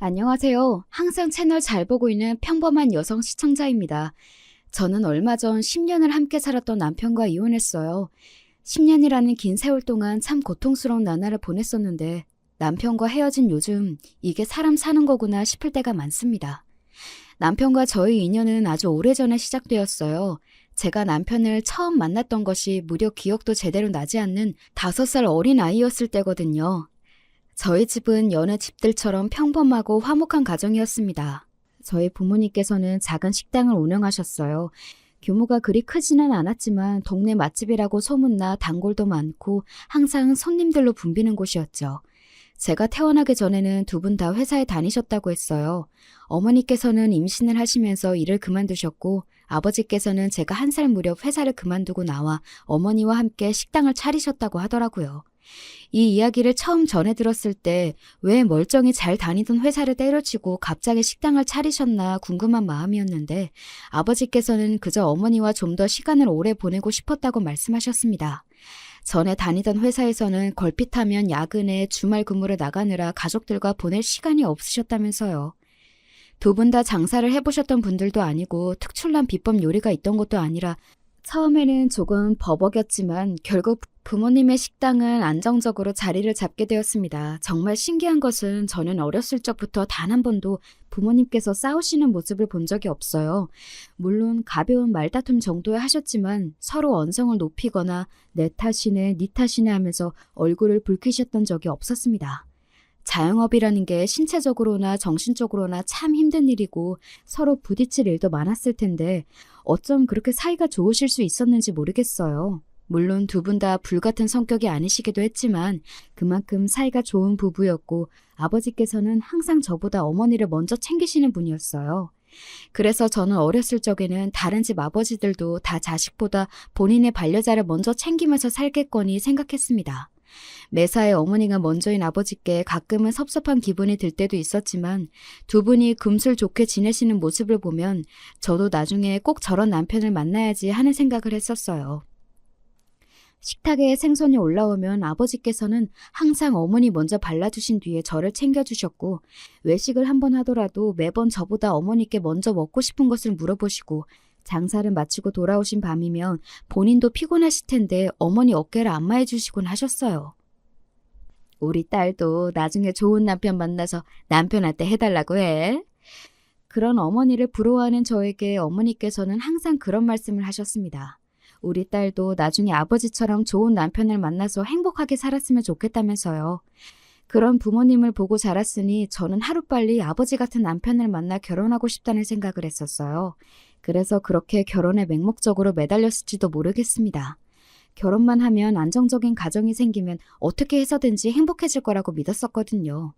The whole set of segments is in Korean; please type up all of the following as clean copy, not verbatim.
안녕하세요. 항상 채널 잘 보고 있는 평범한 여성 시청자입니다. 저는 얼마 전 10년을 함께 살았던 남편과 이혼했어요. 10년이라는 긴 세월 동안 참 고통스러운 나날을 보냈었는데 남편과 헤어진 요즘 이게 사람 사는 거구나 싶을 때가 많습니다. 남편과 저의 인연은 아주 오래전에 시작되었어요. 제가 남편을 처음 만났던 것이 무려 기억도 제대로 나지 않는 5살 어린 아이였을 때거든요. 저희 집은 여느 집들처럼 평범하고 화목한 가정이었습니다. 저희 부모님께서는 작은 식당을 운영하셨어요. 규모가 그리 크지는 않았지만 동네 맛집이라고 소문나 단골도 많고 항상 손님들로 붐비는 곳이었죠. 제가 태어나기 전에는 두 분 다 회사에 다니셨다고 했어요. 어머니께서는 임신을 하시면서 일을 그만두셨고 아버지께서는 제가 1살 무렵 회사를 그만두고 나와 어머니와 함께 식당을 차리셨다고 하더라고요. 이 이야기를 처음 전해 들었을 때 왜 멀쩡히 잘 다니던 회사를 때려치고 갑자기 식당을 차리셨나 궁금한 마음이었는데 아버지께서는 그저 어머니와 좀 더 시간을 오래 보내고 싶었다고 말씀하셨습니다. 전에 다니던 회사에서는 걸핏하면 야근에 주말 근무를 나가느라 가족들과 보낼 시간이 없으셨다면서요. 두 분 다 장사를 해보셨던 분들도 아니고 특출난 비법 요리가 있던 것도 아니라 처음에는 조금 버벅였지만 결국 부모님의 식당은 안정적으로 자리를 잡게 되었습니다. 정말 신기한 것은 저는 어렸을 적부터 단 한 번도 부모님께서 싸우시는 모습을 본 적이 없어요. 물론 가벼운 말다툼 정도에 하셨지만 서로 언성을 높이거나 내 탓이네, 네 탓이네 하면서 얼굴을 붉히셨던 적이 없었습니다. 자영업이라는 게 신체적으로나 정신적으로나 참 힘든 일이고 서로 부딪힐 일도 많았을 텐데 어쩜 그렇게 사이가 좋으실 수 있었는지 모르겠어요. 물론 두 분 다 불같은 성격이 아니시기도 했지만 그만큼 사이가 좋은 부부였고 아버지께서는 항상 저보다 어머니를 먼저 챙기시는 분이었어요. 그래서 저는 어렸을 적에는 다른 집 아버지들도 다 자식보다 본인의 반려자를 먼저 챙기면서 살겠거니 생각했습니다. 매사에 어머니가 먼저인 아버지께 가끔은 섭섭한 기분이 들 때도 있었지만 두 분이 금술 좋게 지내시는 모습을 보면 저도 나중에 꼭 저런 남편을 만나야지 하는 생각을 했었어요. 식탁에 생선이 올라오면 아버지께서는 항상 어머니 먼저 발라주신 뒤에 저를 챙겨주셨고 외식을 한번 하더라도 매번 저보다 어머니께 먼저 먹고 싶은 것을 물어보시고 장사를 마치고 돌아오신 밤이면 본인도 피곤하실 텐데 어머니 어깨를 안마해 주시곤 하셨어요. 우리 딸도 나중에 좋은 남편 만나서 남편한테 해달라고 해. 그런 어머니를 부러워하는 저에게 어머니께서는 항상 그런 말씀을 하셨습니다. 우리 딸도 나중에 아버지처럼 좋은 남편을 만나서 행복하게 살았으면 좋겠다면서요. 그런 부모님을 보고 자랐으니 저는 하루빨리 아버지 같은 남편을 만나 결혼하고 싶다는 생각을 했었어요. 그래서 그렇게 결혼에 맹목적으로 매달렸을지도 모르겠습니다. 결혼만 하면 안정적인 가정이 생기면 어떻게 해서든지 행복해질 거라고 믿었었거든요.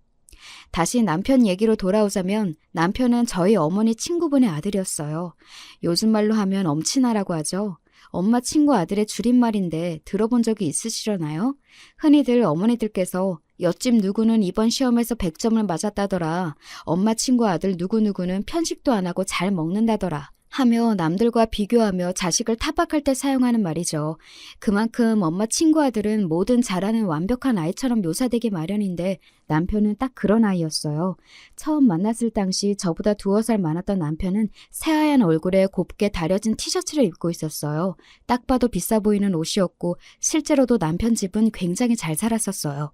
다시 남편 얘기로 돌아오자면 남편은 저희 어머니 친구분의 아들이었어요. 요즘 말로 하면 엄친아라고 하죠. 엄마 친구 아들의 줄임말인데 들어본 적이 있으시려나요? 흔히들 어머니들께서 옆집 누구는 이번 시험에서 100점을 맞았다더라. 엄마 친구 아들 누구누구는 편식도 안 하고 잘 먹는다더라. 하며 남들과 비교하며 자식을 타박할 때 사용하는 말이죠. 그만큼 엄마 친구 아들은 뭐든 잘하는 완벽한 아이처럼 묘사되기 마련인데 남편은 딱 그런 아이였어요. 처음 만났을 당시 저보다 2살 많았던 남편은 새하얀 얼굴에 곱게 다려진 티셔츠를 입고 있었어요. 딱 봐도 비싸 보이는 옷이었고 실제로도 남편 집은 굉장히 잘 살았었어요.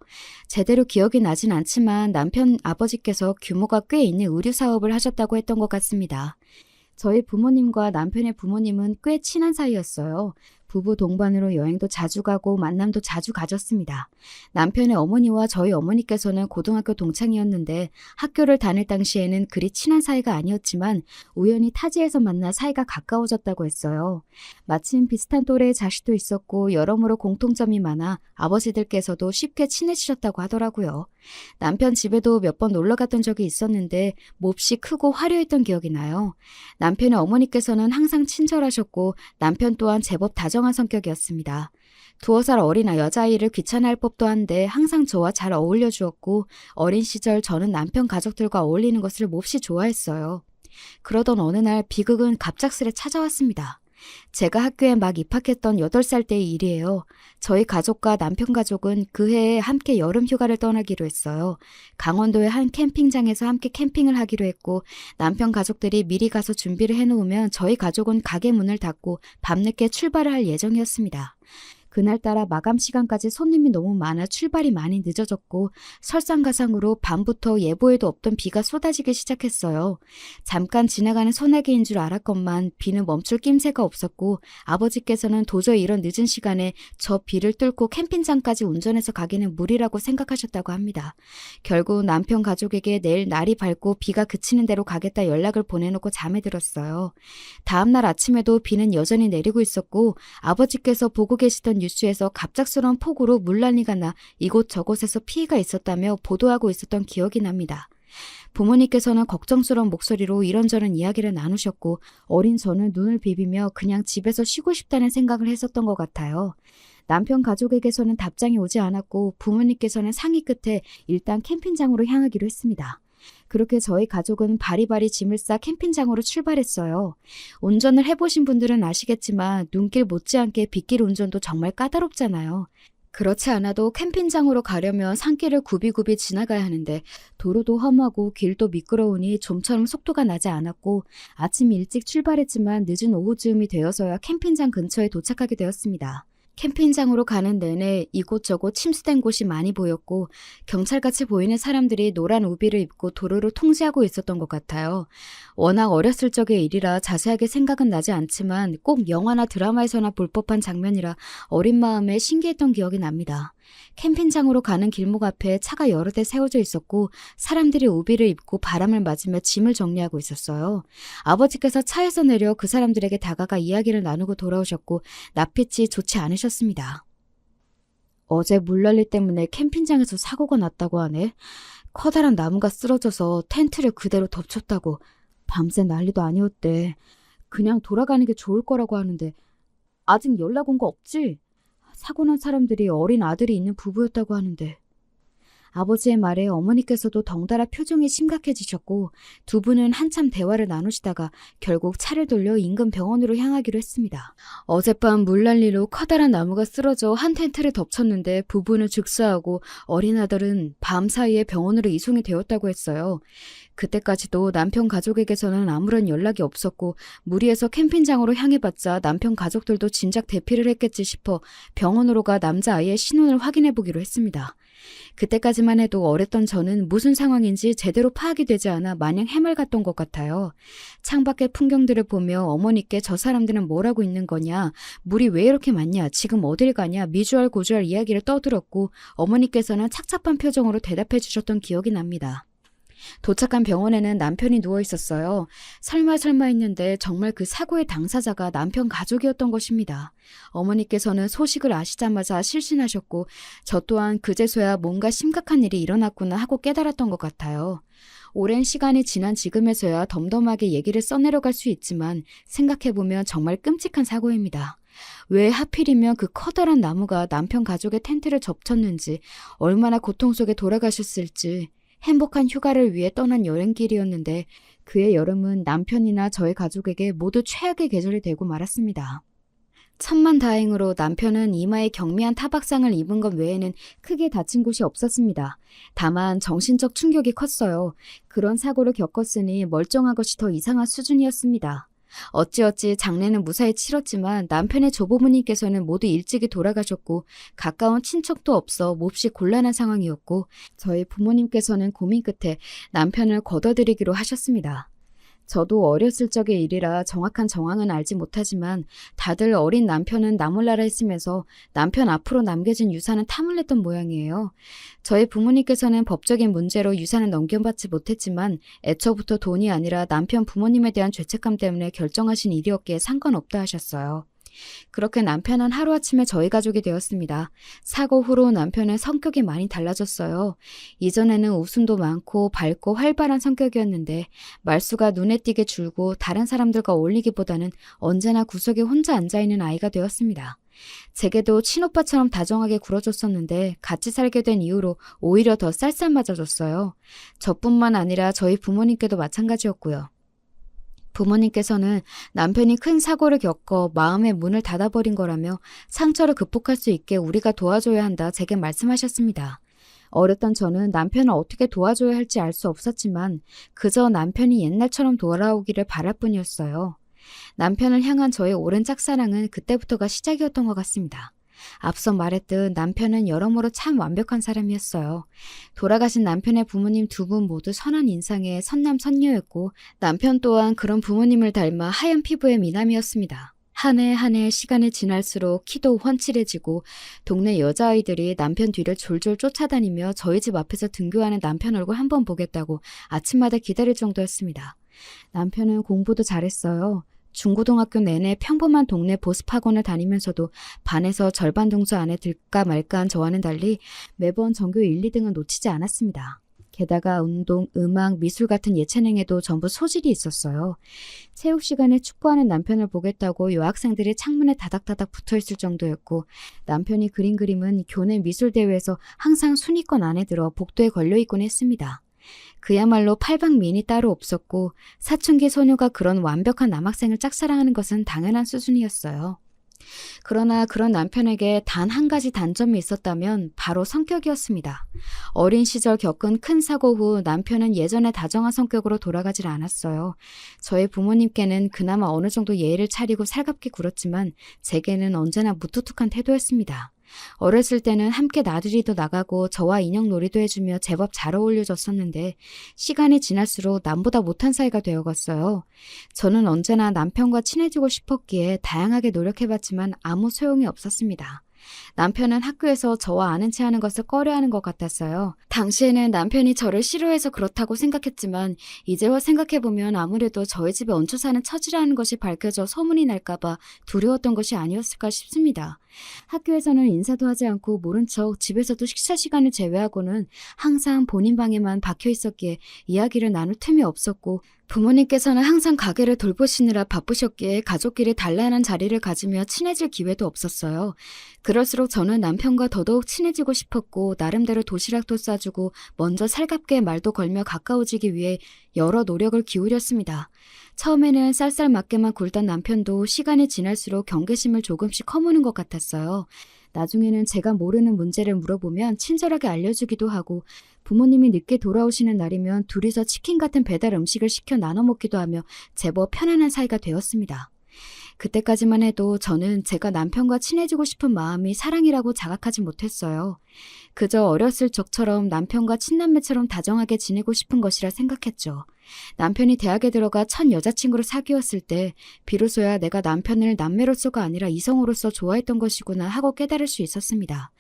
제대로 기억이 나진 않지만 남편 아버지께서 규모가 꽤 있는 의류 사업을 하셨다고 했던 것 같습니다. 저희 부모님과 남편의 부모님은 꽤 친한 사이였어요. 부부 동반으로 여행도 자주 가고 만남도 자주 가졌습니다. 남편의 어머니와 저희 어머니께서는 고등학교 동창이었는데 학교를 다닐 당시에는 그리 친한 사이가 아니었지만 우연히 타지에서 만나 사이가 가까워졌다고 했어요. 마침 비슷한 또래의 자식도 있었고 여러모로 공통점이 많아 아버지들께서도 쉽게 친해지셨다고 하더라고요. 남편 집에도 몇 번 놀러 갔던 적이 있었는데 몹시 크고 화려했던 기억이 나요. 남편의 어머니께서는 항상 친절하셨고 남편 또한 제법 다정한 성격이었습니다. 2살 어린 여자아이를 귀찮아할 법도 한데 항상 저와 잘 어울려 주었고 어린 시절 저는 남편 가족들과 어울리는 것을 몹시 좋아했어요. 그러던 어느 날 비극은 갑작스레 찾아왔습니다. 제가 학교에 막 입학했던 8살 때의 일이에요. 저희 가족과 남편 가족은 그 해에 함께 여름 휴가를 떠나기로 했어요. 강원도의 한 캠핑장에서 함께 캠핑을 하기로 했고 남편 가족들이 미리 가서 준비를 해놓으면 저희 가족은 가게 문을 닫고 밤늦게 출발을 할 예정이었습니다. 그날따라 마감 시간까지 손님이 너무 많아 출발이 많이 늦어졌고 설상가상으로 밤부터 예보에도 없던 비가 쏟아지기 시작했어요. 잠깐 지나가는 소나기인 줄 알았건만 비는 멈출 낌새가 없었고 아버지께서는 도저히 이런 늦은 시간에 저 비를 뚫고 캠핑장까지 운전해서 가기는 무리라고 생각하셨다고 합니다. 결국 남편 가족에게 내일 날이 밝고 비가 그치는 대로 가겠다 연락을 보내놓고 잠에 들었어요. 다음날 아침에도 비는 여전히 내리고 있었고 아버지께서 보고 계시던 뉴스에서 갑작스러운 폭우로 물난리가 나 이곳저곳에서 피해가 있었다며 보도하고 있었던 기억이 납니다. 부모님께서는 걱정스러운 목소리로 이런저런 이야기를 나누셨고 어린 저는 눈을 비비며 그냥 집에서 쉬고 싶다는 생각을 했었던 것 같아요. 남편 가족에게서는 답장이 오지 않았고 부모님께서는 상의 끝에 일단 캠핑장으로 향하기로 했습니다. 그렇게 저희 가족은 바리바리 짐을 싸 캠핑장으로 출발했어요. 운전을 해보신 분들은 아시겠지만 눈길 못지않게 빗길 운전도 정말 까다롭잖아요. 그렇지 않아도 캠핑장으로 가려면 산길을 굽이굽이 지나가야 하는데 도로도 험하고 길도 미끄러우니 좀처럼 속도가 나지 않았고 아침 일찍 출발했지만 늦은 오후쯤이 되어서야 캠핑장 근처에 도착하게 되었습니다. 캠핑장으로 가는 내내 이곳저곳 침수된 곳이 많이 보였고 경찰같이 보이는 사람들이 노란 우비를 입고 도로를 통제하고 있었던 것 같아요. 워낙 어렸을 적의 일이라 자세하게 생각은 나지 않지만 꼭 영화나 드라마에서나 볼 법한 장면이라 어린 마음에 신기했던 기억이 납니다. 캠핑장으로 가는 길목 앞에 차가 여러 대 세워져 있었고 사람들이 우비를 입고 바람을 맞으며 짐을 정리하고 있었어요. 아버지께서 차에서 내려 그 사람들에게 다가가 이야기를 나누고 돌아오셨고 낯빛이 좋지 않으셨습니다. 어제 물난리 때문에 캠핑장에서 사고가 났다고 하네. 커다란 나무가 쓰러져서 텐트를 그대로 덮쳤다고. 밤새 난리도 아니었대. 그냥 돌아가는 게 좋을 거라고 하는데 아직 연락 온 거 없지? 사고 난 사람들이 어린 아들이 있는 부부였다고 하는데. 아버지의 말에 어머니께서도 덩달아 표정이 심각해지셨고 두 분은 한참 대화를 나누시다가 결국 차를 돌려 인근 병원으로 향하기로 했습니다. 어젯밤 물난리로 커다란 나무가 쓰러져 한 텐트를 덮쳤는데 부부는 즉사하고 어린 아들은 밤 사이에 병원으로 이송이 되었다고 했어요. 그때까지도 남편 가족에게서는 아무런 연락이 없었고 무리해서 캠핑장으로 향해봤자 남편 가족들도 진작 대피를 했겠지 싶어 병원으로 가 남자아이의 신원을 확인해보기로 했습니다. 그때까지만 해도 어렸던 저는 무슨 상황인지 제대로 파악이 되지 않아 마냥 해맑았던 것 같아요. 창밖의 풍경들을 보며 어머니께 저 사람들은 뭘 하고 있는 거냐, 물이 왜 이렇게 많냐, 지금 어딜 가냐 미주알 고주알 이야기를 떠들었고 어머니께서는 착잡한 표정으로 대답해 주셨던 기억이 납니다. 도착한 병원에는 남편이 누워 있었어요. 설마 했는데 정말 그 사고의 당사자가 남편 가족이었던 것입니다. 어머니께서는 소식을 아시자마자 실신하셨고 저 또한 그제서야 뭔가 심각한 일이 일어났구나 하고 깨달았던 것 같아요. 오랜 시간이 지난 지금에서야 덤덤하게 얘기를 써내려갈 수 있지만 생각해보면 정말 끔찍한 사고입니다. 왜 하필이면 그 커다란 나무가 남편 가족의 텐트를 접쳤는지, 얼마나 고통 속에 돌아가셨을지. 행복한 휴가를 위해 떠난 여행길이었는데 그의 여름은 남편이나 저의 가족에게 모두 최악의 계절이 되고 말았습니다. 천만다행으로 남편은 이마에 경미한 타박상을 입은 것 외에는 크게 다친 곳이 없었습니다. 다만 정신적 충격이 컸어요. 그런 사고를 겪었으니 멀쩡한 것이 더 이상한 수준이었습니다. 어찌어찌 장례는 무사히 치렀지만 남편의 조부모님께서는 모두 일찍이 돌아가셨고 가까운 친척도 없어 몹시 곤란한 상황이었고 저희 부모님께서는 고민 끝에 남편을 걷어들이기로 하셨습니다. 저도 어렸을 적의 일이라 정확한 정황은 알지 못하지만 다들 어린 남편은 나몰라라 했으면서 남편 앞으로 남겨진 유산은 탐을냈던 모양이에요. 저희 부모님께서는 법적인 문제로 유산을 넘겨받지 못했지만 애초부터 돈이 아니라 남편 부모님에 대한 죄책감 때문에 결정하신 일이었기에 상관없다 하셨어요. 그렇게 남편은 하루아침에 저희 가족이 되었습니다. 사고 후로 남편은 성격이 많이 달라졌어요. 이전에는 웃음도 많고 밝고 활발한 성격이었는데 말수가 눈에 띄게 줄고 다른 사람들과 어울리기보다는 언제나 구석에 혼자 앉아있는 아이가 되었습니다. 제게도 친오빠처럼 다정하게 굴어줬었는데 같이 살게 된 이후로 오히려 더 쌀쌀맞아졌어요. 저뿐만 아니라 저희 부모님께도 마찬가지였고요. 부모님께서는 남편이 큰 사고를 겪어 마음의 문을 닫아버린 거라며 상처를 극복할 수 있게 우리가 도와줘야 한다 제게 말씀하셨습니다. 어렸던 저는 남편을 어떻게 도와줘야 할지 알 수 없었지만 그저 남편이 옛날처럼 돌아오기를 바랄 뿐이었어요. 남편을 향한 저의 오랜 짝사랑은 그때부터가 시작이었던 것 같습니다. 앞서 말했듯 남편은 여러모로 참 완벽한 사람이었어요. 돌아가신 남편의 부모님 두 분 모두 선한 인상의 선남선녀였고 남편 또한 그런 부모님을 닮아 하얀 피부의 미남이었습니다. 한 해 한 해 시간이 지날수록 키도 훤칠해지고 동네 여자아이들이 남편 뒤를 졸졸 쫓아다니며 저희 집 앞에서 등교하는 남편 얼굴 한번 보겠다고 아침마다 기다릴 정도였습니다. 남편은 공부도 잘했어요. 중고등학교 내내 평범한 동네 보습학원을 다니면서도 반에서 절반 등수 안에 들까 말까한 저와는 달리 매번 전교 1, 2등은 놓치지 않았습니다. 게다가 운동, 음악, 미술 같은 예체능에도 전부 소질이 있었어요. 체육 시간에 축구하는 남편을 보겠다고 여학생들이 창문에 다닥다닥 붙어있을 정도였고 남편이 그린 그림은 교내 미술대회에서 항상 순위권 안에 들어 복도에 걸려있곤 했습니다. 그야말로 팔방미인이 따로 없었고 사춘기 소녀가 그런 완벽한 남학생을 짝사랑하는 것은 당연한 수준이었어요. 그러나 그런 남편에게 단 한 가지 단점이 있었다면 바로 성격이었습니다. 어린 시절 겪은 큰 사고 후 남편은 예전의 다정한 성격으로 돌아가질 않았어요. 저희 부모님께는 그나마 어느 정도 예의를 차리고 살갑게 굴었지만 제게는 언제나 무뚝뚝한 태도였습니다. 어렸을 때는 함께 나들이도 나가고 저와 인형놀이도 해주며 제법 잘 어울려졌었는데 시간이 지날수록 남보다 못한 사이가 되어갔어요. 저는 언제나 남편과 친해지고 싶었기에 다양하게 노력해봤지만 아무 소용이 없었습니다. 남편은 학교에서 저와 아는 체 하는 것을 꺼려하는 것 같았어요. 당시에는 남편이 저를 싫어해서 그렇다고 생각했지만 이제와 생각해보면 아무래도 저희 집에 얹혀 사는 처지라는 것이 밝혀져 소문이 날까봐 두려웠던 것이 아니었을까 싶습니다. 학교에서는 인사도 하지 않고 모른 척 집에서도 식사 시간을 제외하고는 항상 본인 방에만 박혀 있었기에 이야기를 나눌 틈이 없었고 부모님께서는 항상 가게를 돌보시느라 바쁘셨기에 가족끼리 단란한 자리를 가지며 친해질 기회도 없었어요. 그럴수록 저는 남편과 더더욱 친해지고 싶었고 나름대로 도시락도 싸주고 먼저 살갑게 말도 걸며 가까워지기 위해 여러 노력을 기울였습니다. 처음에는 쌀쌀맞게만 굴던 남편도 시간이 지날수록 경계심을 조금씩 허무는 것 같았어요. 나중에는 제가 모르는 문제를 물어보면 친절하게 알려주기도 하고 부모님이 늦게 돌아오시는 날이면 둘이서 치킨 같은 배달 음식을 시켜 나눠 먹기도 하며 제법 편안한 사이가 되었습니다. 그때까지만 해도 저는 제가 남편과 친해지고 싶은 마음이 사랑이라고 자각하지 못했어요. 그저 어렸을 적처럼 남편과 친남매처럼 다정하게 지내고 싶은 것이라 생각했죠. 남편이 대학에 들어가 첫 여자친구를 사귀었을 때 비로소야 내가 남편을 남매로서가 아니라 이성으로서 좋아했던 것이구나 하고 깨달을 수 있었습니다.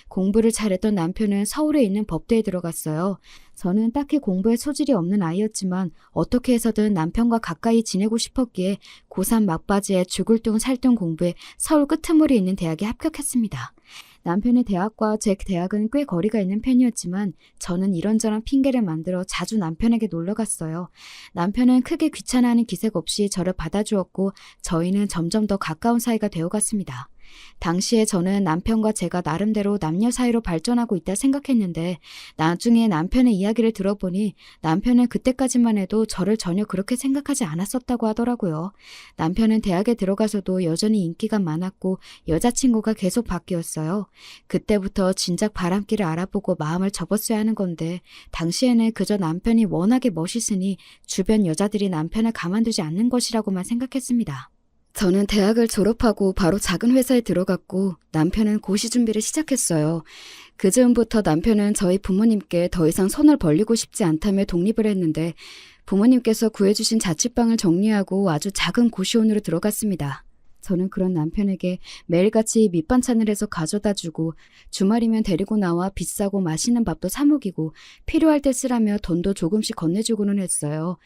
공부를 잘했던 남편은 서울에 있는 법대에 들어갔어요. 저는 딱히 공부에 소질이 없는 아이였지만 어떻게 해서든 남편과 가까이 지내고 싶었기에 고3 막바지에 죽을 둥 살 둥 공부에 서울 끄트머리 있는 대학에 합격했습니다. 남편의 대학과 제 대학은 꽤 거리가 있는 편이었지만 저는 이런저런 핑계를 만들어 자주 남편에게 놀러갔어요. 남편은 크게 귀찮아하는 기색 없이 저를 받아주었고 저희는 점점 더 가까운 사이가 되어갔습니다. 당시에 저는 남편과 제가 나름대로 남녀 사이로 발전하고 있다 생각했는데 나중에 남편의 이야기를 들어보니 남편은 그때까지만 해도 저를 전혀 그렇게 생각하지 않았었다고 하더라고요. 남편은 대학에 들어가서도 여전히 인기가 많았고 여자친구가 계속 바뀌었어요. 그때부터 진작 바람길을 알아보고 마음을 접었어야 하는 건데 당시에는 그저 남편이 워낙에 멋있으니 주변 여자들이 남편을 가만두지 않는 것이라고만 생각했습니다. 저는 대학을 졸업하고 바로 작은 회사에 들어갔고 남편은 고시 준비를 시작했어요. 그 즈음부터 남편은 저희 부모님께 더 이상 손을 벌리고 싶지 않다며 독립을 했는데 부모님께서 구해주신 자취방을 정리하고 아주 작은 고시원으로 들어갔습니다. 저는 그런 남편에게 매일같이 밑반찬을 해서 가져다주고 주말이면 데리고 나와 비싸고 맛있는 밥도 사 먹이고 필요할 때 쓰라며 돈도 조금씩 건네주고는 했어요.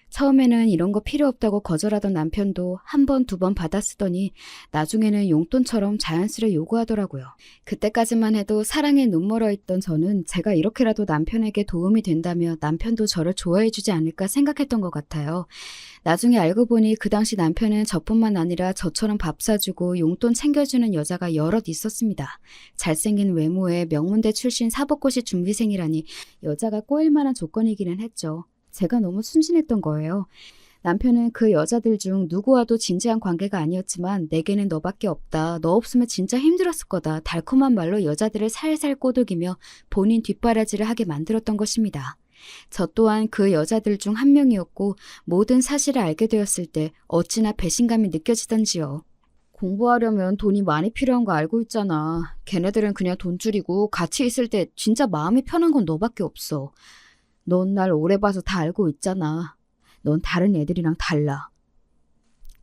처음에는 이런 거 필요 없다고 거절하던 남편도 한 번, 두 번 받아 쓰더니 나중에는 용돈처럼 자연스레 요구하더라고요. 그때까지만 해도 사랑에 눈멀어 있던 저는 제가 이렇게라도 남편에게 도움이 된다며 남편도 저를 좋아해주지 않을까 생각했던 것 같아요. 나중에 알고 보니 그 당시 남편은 저뿐만 아니라 저처럼 밥 사주고 용돈 챙겨주는 여자가 여럿 있었습니다. 잘생긴 외모에 명문대 출신 사법고시 준비생이라니 여자가 꼬일 만한 조건이기는 했죠. 제가 너무 순진했던 거예요. 남편은 그 여자들 중 누구와도 진지한 관계가 아니었지만 내게는 너밖에 없다. 너 없으면 진짜 힘들었을 거다. 달콤한 말로 여자들을 살살 꼬드기며 본인 뒷바라지를 하게 만들었던 것입니다. 저 또한 그 여자들 중 한 명이었고 모든 사실을 알게 되었을 때 어찌나 배신감이 느껴지던지요. 공부하려면 돈이 많이 필요한 거 알고 있잖아. 걔네들은 그냥 돈줄이고 같이 있을 때 진짜 마음이 편한 건 너밖에 없어. 넌 날 오래 봐서 다 알고 있잖아. 넌 다른 애들이랑 달라.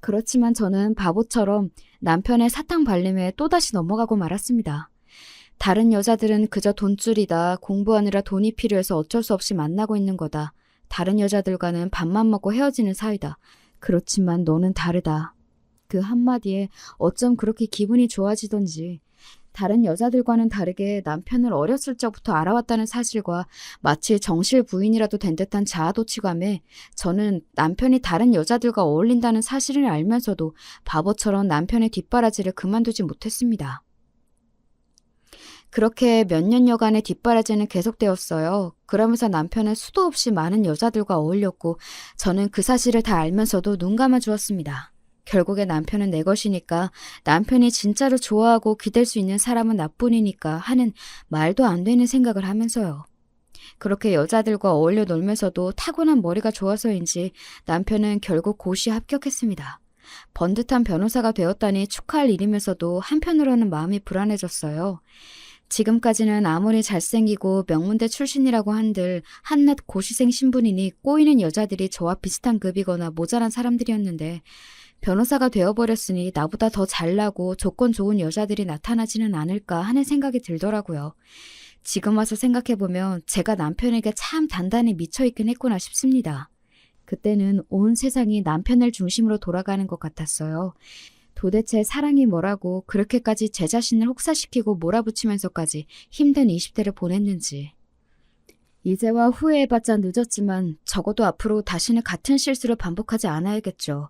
그렇지만 저는 바보처럼 남편의 사탕 발림에 또다시 넘어가고 말았습니다. 다른 여자들은 그저 돈줄이다. 공부하느라 돈이 필요해서 어쩔 수 없이 만나고 있는 거다. 다른 여자들과는 밥만 먹고 헤어지는 사이다. 그렇지만 너는 다르다. 그 한마디에 어쩜 그렇게 기분이 좋아지던지. 다른 여자들과는 다르게 남편을 어렸을 적부터 알아왔다는 사실과 마치 정실 부인이라도 된 듯한 자아도취감에 저는 남편이 다른 여자들과 어울린다는 사실을 알면서도 바보처럼 남편의 뒷바라지를 그만두지 못했습니다. 그렇게 몇 년여간의 뒷바라지는 계속되었어요. 그러면서 남편은 수도 없이 많은 여자들과 어울렸고 저는 그 사실을 다 알면서도 눈 감아주었습니다. 결국에 남편은 내 것이니까, 남편이 진짜로 좋아하고 기댈 수 있는 사람은 나뿐이니까 하는 말도 안 되는 생각을 하면서요. 그렇게 여자들과 어울려 놀면서도 타고난 머리가 좋아서인지 남편은 결국 고시에 합격했습니다. 번듯한 변호사가 되었다니 축하할 일이면서도 한편으로는 마음이 불안해졌어요. 지금까지는 아무리 잘생기고 명문대 출신이라고 한들 한낱 고시생 신분이니 꼬이는 여자들이 저와 비슷한 급이거나 모자란 사람들이었는데 변호사가 되어버렸으니 나보다 더 잘나고 조건 좋은 여자들이 나타나지는 않을까 하는 생각이 들더라고요. 지금 와서 생각해보면 제가 남편에게 참 단단히 미쳐있긴 했구나 싶습니다. 그때는 온 세상이 남편을 중심으로 돌아가는 것 같았어요. 도대체 사랑이 뭐라고 그렇게까지 제 자신을 혹사시키고 몰아붙이면서까지 힘든 20대를 보냈는지. 이제와 후회해봤자 늦었지만 적어도 앞으로 다시는 같은 실수를 반복하지 않아야겠죠.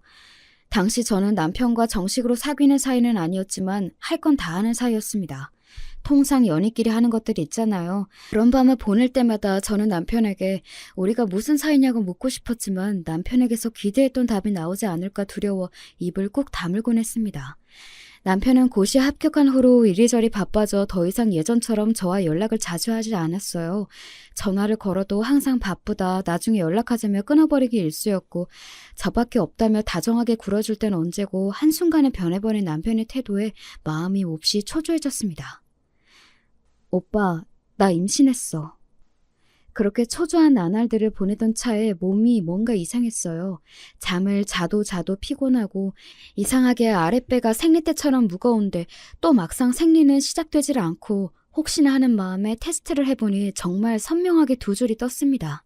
당시 저는 남편과 정식으로 사귀는 사이는 아니었지만 할 건 다 하는 사이였습니다. 통상 연인끼리 하는 것들이 있잖아요. 그런 밤을 보낼 때마다 저는 남편에게 우리가 무슨 사이냐고 묻고 싶었지만 남편에게서 기대했던 답이 나오지 않을까 두려워 입을 꾹 다물곤 했습니다. 남편은 고시에 합격한 후로 이리저리 바빠져 더 이상 예전처럼 저와 연락을 자주 하지 않았어요. 전화를 걸어도 항상 바쁘다, 나중에 연락하자며 끊어버리기 일쑤였고 저밖에 없다며 다정하게 굴어줄 땐 언제고 한순간에 변해버린 남편의 태도에 마음이 몹시 초조해졌습니다. 오빠, 나 임신했어. 그렇게 초조한 나날들을 보내던 차에 몸이 뭔가 이상했어요. 잠을 자도 피곤하고 이상하게 아랫배가 생리 때처럼 무거운데 또 막상 생리는 시작되질 않고 혹시나 하는 마음에 테스트를 해보니 정말 선명하게 두 줄이 떴습니다.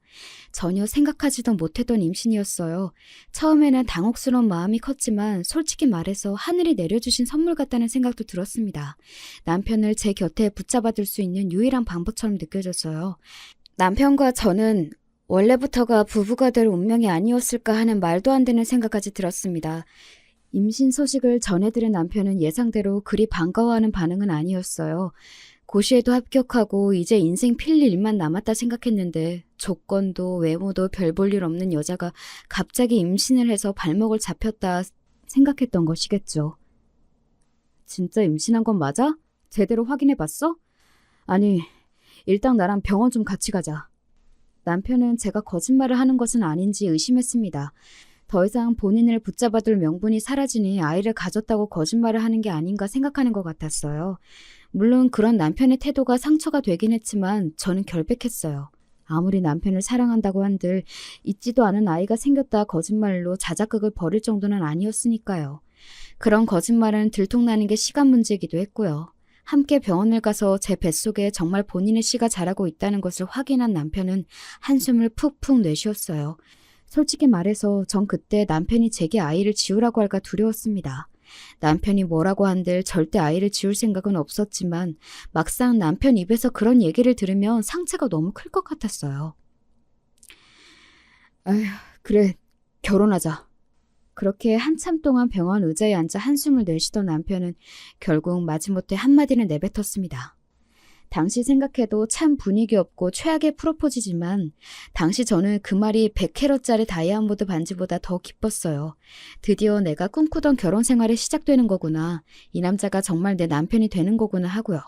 전혀 생각하지도 못했던 임신이었어요. 처음에는 당혹스러운 마음이 컸지만 솔직히 말해서 하늘이 내려주신 선물 같다는 생각도 들었습니다. 남편을 제 곁에 붙잡아둘 수 있는 유일한 방법처럼 느껴졌어요. 남편과 저는 원래부터가 부부가 될 운명이 아니었을까 하는 말도 안 되는 생각까지 들었습니다. 임신 소식을 전해들은 남편은 예상대로 그리 반가워하는 반응은 아니었어요. 고시에도 합격하고 이제 인생 필 일만 남았다 생각했는데 조건도 외모도 별 볼 일 없는 여자가 갑자기 임신을 해서 발목을 잡혔다 생각했던 것이겠죠. 진짜 임신한 건 맞아? 제대로 확인해봤어? 아니, 일단 나랑 병원 좀 같이 가자. 남편은 제가 거짓말을 하는 것은 아닌지 의심했습니다. 더 이상 본인을 붙잡아둘 명분이 사라지니 아이를 가졌다고 거짓말을 하는 게 아닌가 생각하는 것 같았어요. 물론 그런 남편의 태도가 상처가 되긴 했지만 저는 결백했어요. 아무리 남편을 사랑한다고 한들 있지도 않은 아이가 생겼다 거짓말로 자작극을 벌일 정도는 아니었으니까요. 그런 거짓말은 들통나는 게 시간 문제이기도 했고요. 함께 병원을 가서 제 뱃속에 정말 본인의 씨가 자라고 있다는 것을 확인한 남편은 한숨을 푹푹 내쉬었어요. 솔직히 말해서 전 그때 남편이 제게 아이를 지우라고 할까 두려웠습니다. 남편이 뭐라고 한들 절대 아이를 지울 생각은 없었지만 막상 남편 입에서 그런 얘기를 들으면 상처가 너무 클 것 같았어요. 아휴, 그래, 결혼하자. 그렇게 한참 동안 병원 의자에 앉아 한숨을 내쉬던 남편은 결국 마지못해 한마디를 내뱉었습니다. 당시 생각해도 참 분위기 없고 최악의 프로포즈지만 당시 저는 그 말이 100캐럿짜리 다이아몬드 반지보다 더 기뻤어요. 드디어 내가 꿈꾸던 결혼 생활이 시작되는 거구나. 이 남자가 정말 내 남편이 되는 거구나 하고요.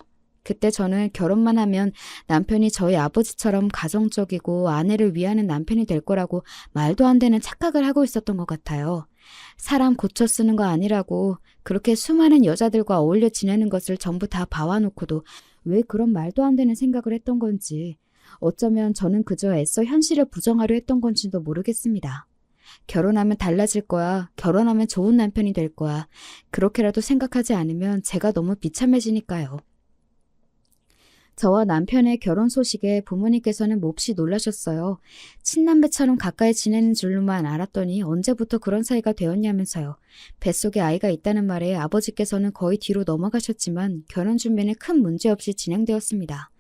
그때 저는 결혼만 하면 남편이 저희 아버지처럼 가정적이고 아내를 위하는 남편이 될 거라고 말도 안 되는 착각을 하고 있었던 것 같아요. 사람 고쳐 쓰는 거 아니라고 그렇게 수많은 여자들과 어울려 지내는 것을 전부 다 봐와놓고도 왜 그런 말도 안 되는 생각을 했던 건지, 어쩌면 저는 그저 애써 현실을 부정하려 했던 건지도 모르겠습니다. 결혼하면 달라질 거야. 결혼하면 좋은 남편이 될 거야. 그렇게라도 생각하지 않으면 제가 너무 비참해지니까요. 저와 남편의 결혼 소식에 부모님께서는 몹시 놀라셨어요. 친남매처럼 가까이 지내는 줄로만 알았더니 언제부터 그런 사이가 되었냐면서요. 뱃속에 아이가 있다는 말에 아버지께서는 거의 뒤로 넘어가셨지만 결혼 준비는 큰 문제 없이 진행되었습니다.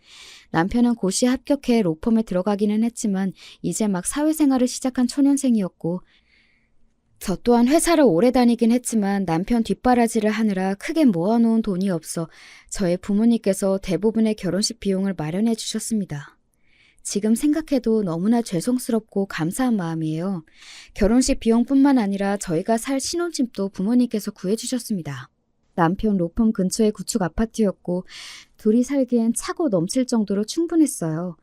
남편은 고시에 합격해 로펌에 들어가기는 했지만 이제 막 사회생활을 시작한 초년생이었고, 저 또한 회사를 오래 다니긴 했지만 남편 뒷바라지를 하느라 크게 모아놓은 돈이 없어 저의 부모님께서 대부분의 결혼식 비용을 마련해 주셨습니다. 지금 생각해도 너무나 죄송스럽고 감사한 마음이에요. 결혼식 비용뿐만 아니라 저희가 살 신혼집도 부모님께서 구해주셨습니다. 남편 로펌 근처의 구축 아파트였고 둘이 살기엔 차고 넘칠 정도로 충분했어요.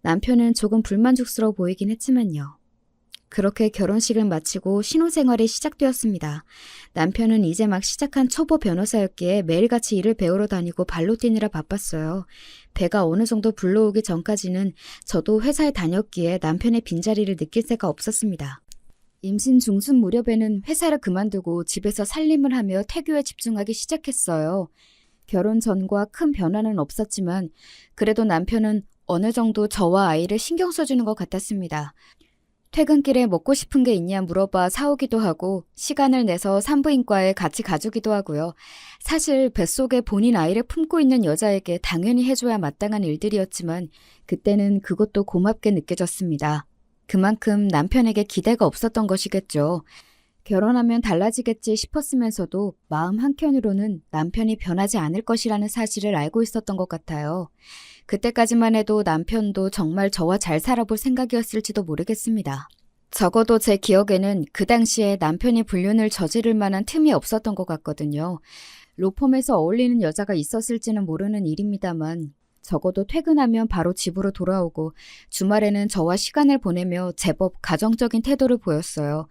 남편은 조금 불만족스러워 보이긴 했지만요. 그렇게 결혼식을 마치고 신혼생활이 시작되었습니다. 남편은 이제 막 시작한 초보 변호사였기에 매일같이 일을 배우러 다니고 발로 뛰느라 바빴어요. 배가 어느 정도 불러오기 전까지는 저도 회사에 다녔기에 남편의 빈자리를 느낄 새가 없었습니다. 임신 중순 무렵에는 회사를 그만두고 집에서 살림을 하며 태교에 집중하기 시작했어요. 결혼 전과 큰 변화는 없었지만 그래도 남편은 어느 정도 저와 아이를 신경 써주는 것 같았습니다. 퇴근길에 먹고 싶은 게 있냐 물어봐 사오기도 하고 시간을 내서 산부인과에 같이 가주기도 하고요. 사실 뱃속에 본인 아이를 품고 있는 여자에게 당연히 해줘야 마땅한 일들이었지만 그때는 그것도 고맙게 느껴졌습니다. 그만큼 남편에게 기대가 없었던 것이겠죠. 결혼하면 달라지겠지 싶었으면서도 마음 한켠으로는 남편이 변하지 않을 것이라는 사실을 알고 있었던 것 같아요. 그때까지만 해도 남편도 정말 저와 잘 살아볼 생각이었을지도 모르겠습니다. 적어도 제 기억에는 그 당시에 남편이 불륜을 저지를 만한 틈이 없었던 것 같거든요. 로펌에서 어울리는 여자가 있었을지는 모르는 일입니다만 적어도 퇴근하면 바로 집으로 돌아오고 주말에는 저와 시간을 보내며 제법 가정적인 태도를 보였어요.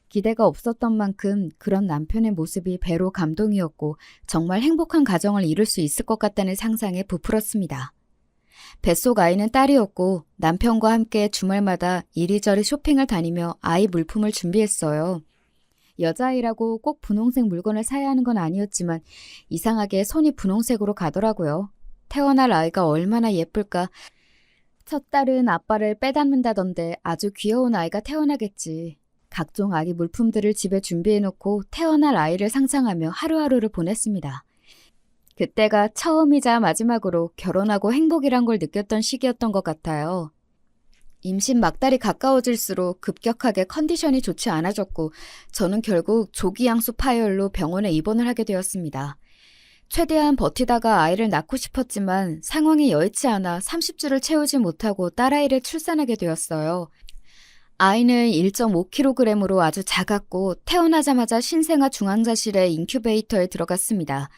기대가 없었던 만큼 그런 남편의 모습이 배로 감동이었고 정말 행복한 가정을 이룰 수 있을 것 같다는 상상에 부풀었습니다. 뱃속 아이는 딸이었고 남편과 함께 주말마다 이리저리 쇼핑을 다니며 아이 물품을 준비했어요. 여자아이라고 꼭 분홍색 물건을 사야 하는 건 아니었지만 이상하게 손이 분홍색으로 가더라고요. 태어날 아이가 얼마나 예쁠까. 첫 딸은 아빠를 빼닮는다던데 아주 귀여운 아이가 태어나겠지. 각종 아기 물품들을 집에 준비해놓고 태어날 아이를 상상하며 하루하루를 보냈습니다. 그때가 처음이자 마지막으로 결혼하고 행복이란 걸 느꼈던 시기였던 것 같아요. 임신 막달이 가까워질수록 급격하게 컨디션이 좋지 않아졌고 저는 결국 조기양수 파열로 병원에 입원을 하게 되었습니다. 최대한 버티다가 아이를 낳고 싶었지만 상황이 여의치 않아 30주를 채우지 못하고 딸아이를 출산하게 되었어요. 아이는 1.5kg으로 아주 작았고 태어나자마자 신생아 중환자실에 인큐베이터에 들어갔습니다.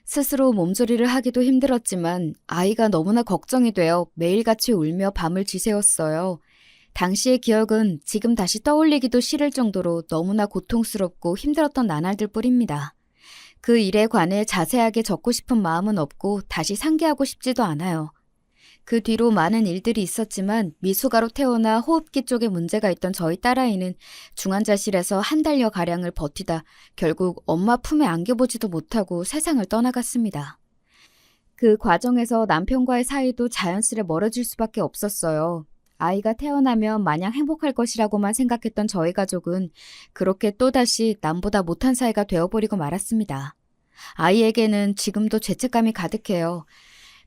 스스로 몸조리를 하기도 힘들었지만 아이가 너무나 걱정이 되어 매일같이 울며 밤을 지새웠어요. 당시의 기억은 지금 다시 떠올리기도 싫을 정도로 너무나 고통스럽고 힘들었던 나날들 뿐입니다. 그 일에 관해 자세하게 적고 싶은 마음은 없고 다시 상기하고 싶지도 않아요. 그 뒤로 많은 일들이 있었지만 미숙아로 태어나 호흡기 쪽에 문제가 있던 저희 딸아이는 중환자실에서 한 달여가량을 버티다 결국 엄마 품에 안겨보지도 못하고 세상을 떠나갔습니다. 그 과정에서 남편과의 사이도 자연스레 멀어질 수밖에 없었어요. 아이가 태어나면 마냥 행복할 것이라고만 생각했던 저희 가족은 그렇게 또다시 남보다 못한 사이가 되어버리고 말았습니다. 아이에게는 지금도 죄책감이 가득해요.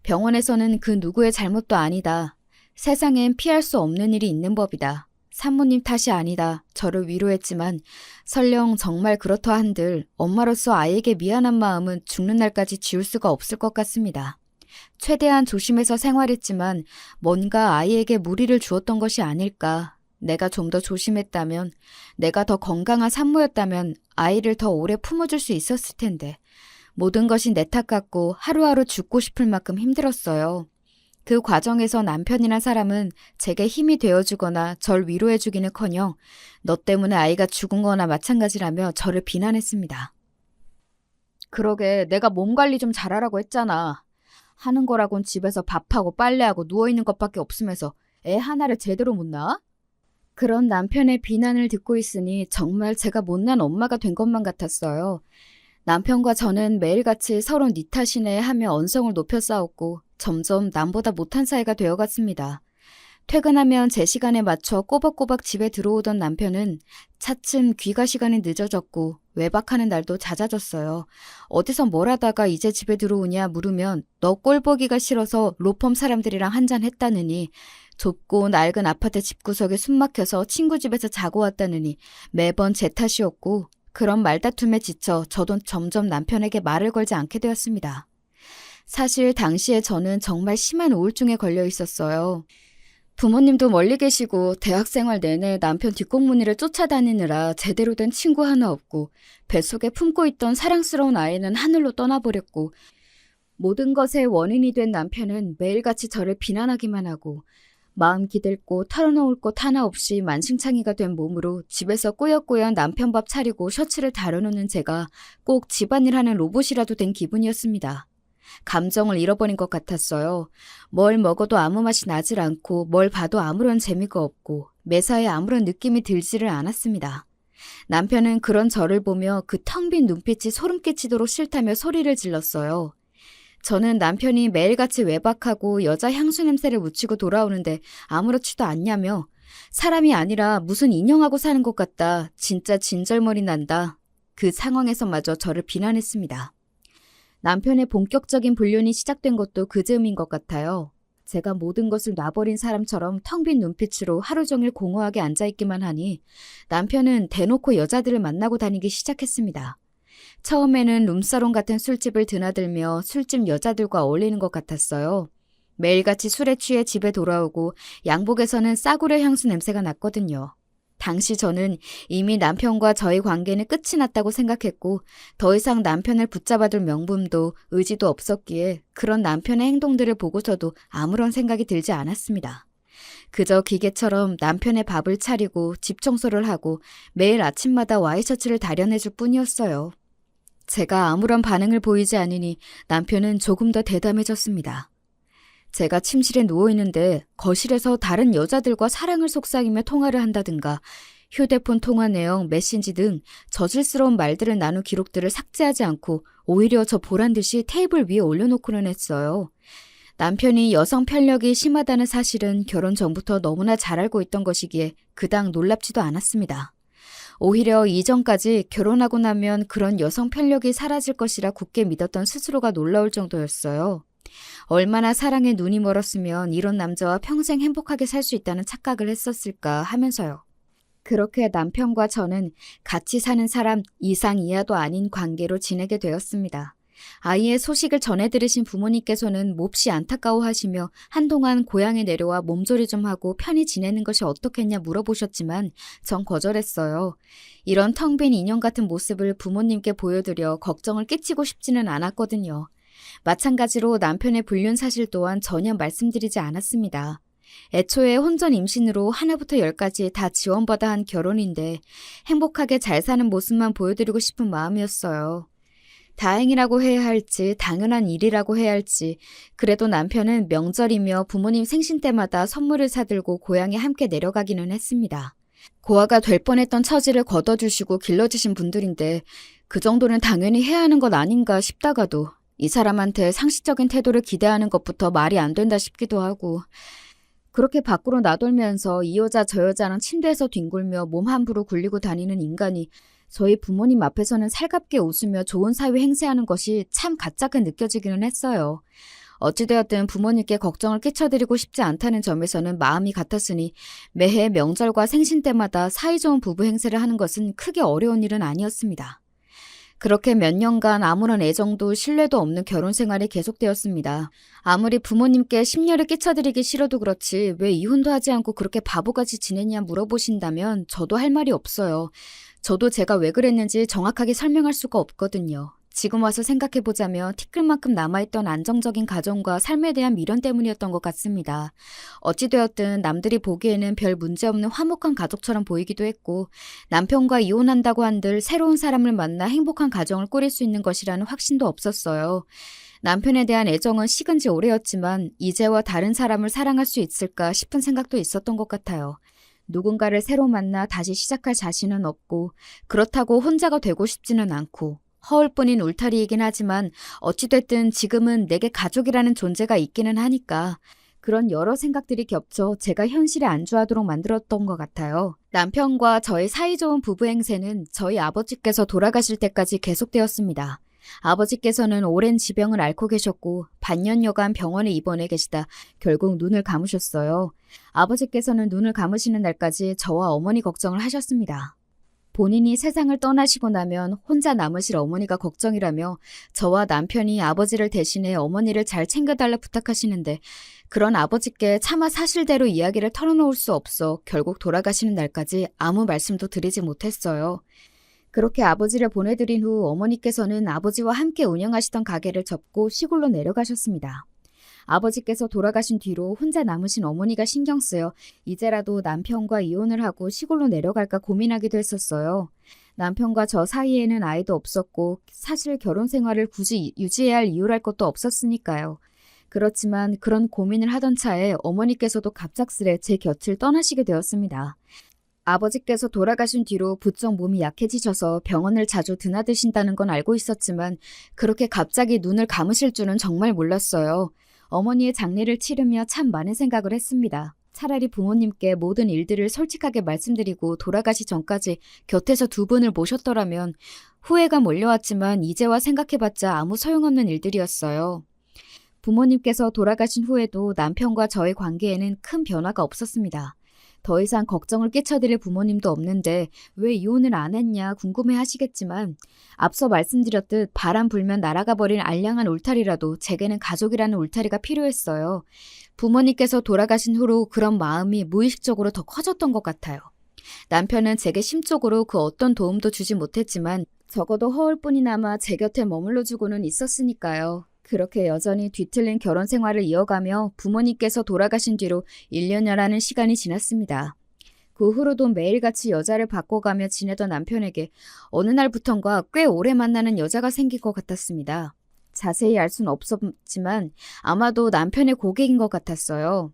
병원에서는 그 누구의 잘못도 아니다. 세상엔 피할 수 없는 일이 있는 법이다. 산모님 탓이 아니다. 저를 위로했지만 설령 정말 그렇다 한들 엄마로서 아이에게 미안한 마음은 죽는 날까지 지울 수가 없을 것 같습니다. 최대한 조심해서 생활했지만 뭔가 아이에게 무리를 주었던 것이 아닐까. 내가 좀 더 조심했다면, 내가 더 건강한 산모였다면 아이를 더 오래 품어줄 수 있었을 텐데. 모든 것이 내 탓 같고 하루하루 죽고 싶을 만큼 힘들었어요. 그 과정에서 남편이란 사람은 제게 힘이 되어주거나 절 위로해주기는커녕 너 때문에 아이가 죽은 거나 마찬가지라며 저를 비난했습니다. 그러게 내가 몸 관리 좀 잘하라고 했잖아. 하는 거라곤 집에서 밥하고 빨래하고 누워있는 것밖에 없으면서 애 하나를 제대로 못 낳아? 그런 남편의 비난을 듣고 있으니 정말 제가 못난 엄마가 된 것만 같았어요. 남편과 저는 매일같이 서로 네 탓이네 하며 언성을 높여 싸웠고 점점 남보다 못한 사이가 되어갔습니다. 퇴근하면 제 시간에 맞춰 꼬박꼬박 집에 들어오던 남편은 차츰 귀가 시간이 늦어졌고 외박하는 날도 잦아졌어요. 어디서 뭘 하다가 이제 집에 들어오냐 물으면 너 꼴 보기가 싫어서 로펌 사람들이랑 한잔 했다느니, 좁고 낡은 아파트 집구석에 숨 막혀서 친구 집에서 자고 왔다느니 매번 제 탓이었고, 그런 말다툼에 지쳐 저도 점점 남편에게 말을 걸지 않게 되었습니다. 사실 당시에 저는 정말 심한 우울증에 걸려 있었어요. 부모님도 멀리 계시고 대학생활 내내 남편 뒷공무니를 쫓아다니느라 제대로 된 친구 하나 없고, 뱃속에 품고 있던 사랑스러운 아이는 하늘로 떠나버렸고, 모든 것의 원인이 된 남편은 매일같이 저를 비난하기만 하고, 마음 기댈 곳 털어놓을 곳 하나 없이 만신창이가 된 몸으로 집에서 꾸역꾸역 남편 밥 차리고 셔츠를 다려놓는 제가 꼭 집안일 하는 로봇이라도 된 기분이었습니다. 감정을 잃어버린 것 같았어요. 뭘 먹어도 아무 맛이 나질 않고 뭘 봐도 아무런 재미가 없고 매사에 아무런 느낌이 들지를 않았습니다. 남편은 그런 저를 보며 그 텅 빈 눈빛이 소름 끼치도록 싫다며 소리를 질렀어요. 저는 남편이 매일같이 외박하고 여자 향수 냄새를 묻히고 돌아오는데 아무렇지도 않냐며 사람이 아니라 무슨 인형하고 사는 것 같다. 진짜 진절머리 난다. 그 상황에서마저 저를 비난했습니다. 남편의 본격적인 불륜이 시작된 것도 그 즈음인 것 같아요. 제가 모든 것을 놔버린 사람처럼 텅 빈 눈빛으로 하루 종일 공허하게 앉아있기만 하니 남편은 대놓고 여자들을 만나고 다니기 시작했습니다. 처음에는 룸사롱 같은 술집을 드나들며 술집 여자들과 어울리는 것 같았어요. 매일같이 술에 취해 집에 돌아오고 양복에서는 싸구려 향수 냄새가 났거든요. 당시 저는 이미 남편과 저의 관계는 끝이 났다고 생각했고 더 이상 남편을 붙잡아둘 명분도 의지도 없었기에 그런 남편의 행동들을 보고서도 아무런 생각이 들지 않았습니다. 그저 기계처럼 남편의 밥을 차리고 집 청소를 하고 매일 아침마다 와이셔츠를 다려내줄 뿐이었어요. 제가 아무런 반응을 보이지 않으니 남편은 조금 더 대담해졌습니다. 제가 침실에 누워있는데 거실에서 다른 여자들과 사랑을 속삭이며 통화를 한다든가 휴대폰 통화 내용, 메신지 등 저질스러운 말들을 나눈 기록들을 삭제하지 않고 오히려 저 보란듯이 테이블 위에 올려놓고는 했어요. 남편이 여성 편력이 심하다는 사실은 결혼 전부터 너무나 잘 알고 있던 것이기에 그닥 놀랍지도 않았습니다. 오히려 이전까지 결혼하고 나면 그런 여성 편력이 사라질 것이라 굳게 믿었던 스스로가 놀라울 정도였어요. 얼마나 사랑에 눈이 멀었으면 이런 남자와 평생 행복하게 살 수 있다는 착각을 했었을까 하면서요. 그렇게 남편과 저는 같이 사는 사람 이상 이하도 아닌 관계로 지내게 되었습니다. 아이의 소식을 전해 들으신 부모님께서는 몹시 안타까워하시며 한동안 고향에 내려와 몸조리 좀 하고 편히 지내는 것이 어떻겠냐 물어보셨지만 전 거절했어요. 이런 텅 빈 인형 같은 모습을 부모님께 보여드려 걱정을 끼치고 싶지는 않았거든요. 마찬가지로 남편의 불륜 사실 또한 전혀 말씀드리지 않았습니다. 애초에 혼전 임신으로 하나부터 열까지 다 지원받아 한 결혼인데 행복하게 잘 사는 모습만 보여드리고 싶은 마음이었어요. 다행이라고 해야 할지 당연한 일이라고 해야 할지 그래도 남편은 명절이며 부모님 생신 때마다 선물을 사들고 고향에 함께 내려가기는 했습니다. 고아가 될 뻔했던 처지를 걷어주시고 길러주신 분들인데 그 정도는 당연히 해야 하는 것 아닌가 싶다가도 이 사람한테 상식적인 태도를 기대하는 것부터 말이 안 된다 싶기도 하고 그렇게 밖으로 나돌면서 이 여자 저 여자랑 침대에서 뒹굴며 몸 함부로 굴리고 다니는 인간이 저희 부모님 앞에서는 살갑게 웃으며 좋은 사위 행세하는 것이 참 가짜게 느껴지기는 했어요. 어찌되었든 부모님께 걱정을 끼쳐드리고 싶지 않다는 점에서는 마음이 같았으니 매해 명절과 생신 때마다 사이좋은 부부 행세를 하는 것은 크게 어려운 일은 아니었습니다. 그렇게 몇 년간 아무런 애정도 신뢰도 없는 결혼 생활이 계속되었습니다. 아무리 부모님께 심려를 끼쳐드리기 싫어도 그렇지 왜 이혼도 하지 않고 그렇게 바보같이 지냈냐 물어보신다면 저도 할 말이 없어요. 저도 제가 왜 그랬는지 정확하게 설명할 수가 없거든요. 지금 와서 생각해보자면 티끌만큼 남아있던 안정적인 가정과 삶에 대한 미련 때문이었던 것 같습니다. 어찌되었든 남들이 보기에는 별 문제없는 화목한 가족처럼 보이기도 했고 남편과 이혼한다고 한들 새로운 사람을 만나 행복한 가정을 꾸릴 수 있는 것이라는 확신도 없었어요. 남편에 대한 애정은 식은 지 오래였지만 이제와 다른 사람을 사랑할 수 있을까 싶은 생각도 있었던 것 같아요. 누군가를 새로 만나 다시 시작할 자신은 없고 그렇다고 혼자가 되고 싶지는 않고 허울뿐인 울타리이긴 하지만 어찌됐든 지금은 내게 가족이라는 존재가 있기는 하니까 그런 여러 생각들이 겹쳐 제가 현실에 안주하도록 만들었던 것 같아요. 남편과 저의 사이좋은 부부 행세는 저희 아버지께서 돌아가실 때까지 계속되었습니다. 아버지께서는 오랜 지병을 앓고 계셨고 반년여간 병원에 입원해 계시다 결국 눈을 감으셨어요. 아버지께서는 눈을 감으시는 날까지 저와 어머니 걱정을 하셨습니다. 본인이 세상을 떠나시고 나면 혼자 남으실 어머니가 걱정이라며 저와 남편이 아버지를 대신해 어머니를 잘 챙겨달라 부탁하시는데 그런 아버지께 차마 사실대로 이야기를 털어놓을 수 없어 결국 돌아가시는 날까지 아무 말씀도 드리지 못했어요. 그렇게 아버지를 보내드린 후 어머니께서는 아버지와 함께 운영하시던 가게를 접고 시골로 내려가셨습니다. 아버지께서 돌아가신 뒤로 혼자 남으신 어머니가 신경 쓰여 이제라도 남편과 이혼을 하고 시골로 내려갈까 고민하기도 했었어요. 남편과 저 사이에는 아이도 없었고 사실 결혼 생활을 굳이 유지해야 할 이유랄 것도 없었으니까요. 그렇지만 그런 고민을 하던 차에 어머니께서도 갑작스레 제 곁을 떠나시게 되었습니다. 아버지께서 돌아가신 뒤로 부쩍 몸이 약해지셔서 병원을 자주 드나드신다는 건 알고 있었지만 그렇게 갑자기 눈을 감으실 줄은 정말 몰랐어요. 어머니의 장례를 치르며 참 많은 생각을 했습니다. 차라리 부모님께 모든 일들을 솔직하게 말씀드리고 돌아가시 전까지 곁에서 두 분을 모셨더라면 후회가 몰려왔지만 이제와 생각해봤자 아무 소용없는 일들이었어요. 부모님께서 돌아가신 후에도 남편과 저의 관계에는 큰 변화가 없었습니다. 더 이상 걱정을 끼쳐드릴 부모님도 없는데 왜 이혼을 안 했냐 궁금해 하시겠지만 앞서 말씀드렸듯 바람 불면 날아가 버린 알량한 울타리라도 제게는 가족이라는 울타리가 필요했어요. 부모님께서 돌아가신 후로 그런 마음이 무의식적으로 더 커졌던 것 같아요. 남편은 제게 심적으로 그 어떤 도움도 주지 못했지만 적어도 허울뿐이나마 제 곁에 머물러주고는 있었으니까요. 그렇게 여전히 뒤틀린 결혼 생활을 이어가며 부모님께서 돌아가신 뒤로 1년여라는 시간이 지났습니다. 그 후로도 매일같이 여자를 바꿔가며 지내던 남편에게 어느 날부턴가 꽤 오래 만나는 여자가 생긴 것 같았습니다. 자세히 알 수는 없었지만 아마도 남편의 고객인 것 같았어요.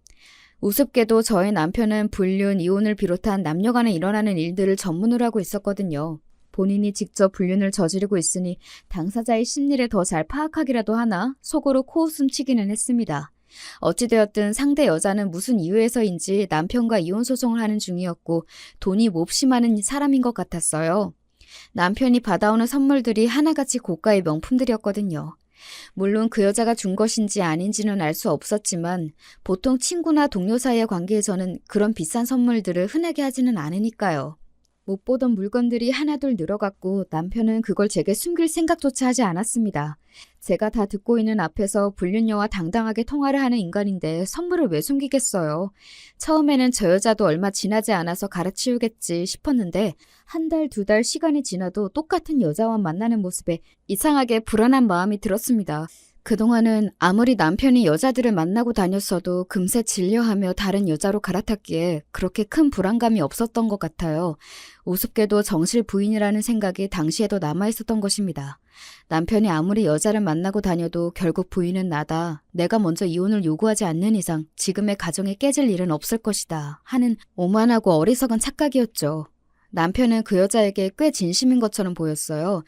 우습게도 저희 남편은 불륜, 이혼을 비롯한 남녀 간에 일어나는 일들을 전문으로 하고 있었거든요. 본인이 직접 불륜을 저지르고 있으니 당사자의 심리를 더 잘 파악하기라도 하나 속으로 코웃음 치기는 했습니다. 어찌되었든 상대 여자는 무슨 이유에서인지 남편과 이혼 소송을 하는 중이었고 돈이 몹시 많은 사람인 것 같았어요. 남편이 받아오는 선물들이 하나같이 고가의 명품들이었거든요. 물론 그 여자가 준 것인지 아닌지는 알 수 없었지만 보통 친구나 동료 사이의 관계에서는 그런 비싼 선물들을 흔하게 하지는 않으니까요. 못 보던 물건들이 하나둘 늘어갔고 남편은 그걸 제게 숨길 생각조차 하지 않았습니다. 제가 다 듣고 있는 앞에서 불륜녀와 당당하게 통화를 하는 인간인데 선물을 왜 숨기겠어요. 처음에는 저 여자도 얼마 지나지 않아서 갈아치우겠지 싶었는데 한 달, 두 달 시간이 지나도 똑같은 여자와 만나는 모습에 이상하게 불안한 마음이 들었습니다. 그동안은 아무리 남편이 여자들을 만나고 다녔어도 금세 질려하며 다른 여자로 갈아탔기에 그렇게 큰 불안감이 없었던 것 같아요. 우습게도 정실 부인이라는 생각이 당시에도 남아있었던 것입니다. 남편이 아무리 여자를 만나고 다녀도 결국 부인은 나다. 내가 먼저 이혼을 요구하지 않는 이상 지금의 가정에 깨질 일은 없을 것이다. 하는 오만하고 어리석은 착각이었죠. 남편은 그 여자에게 꽤 진심인 것처럼 보였어요.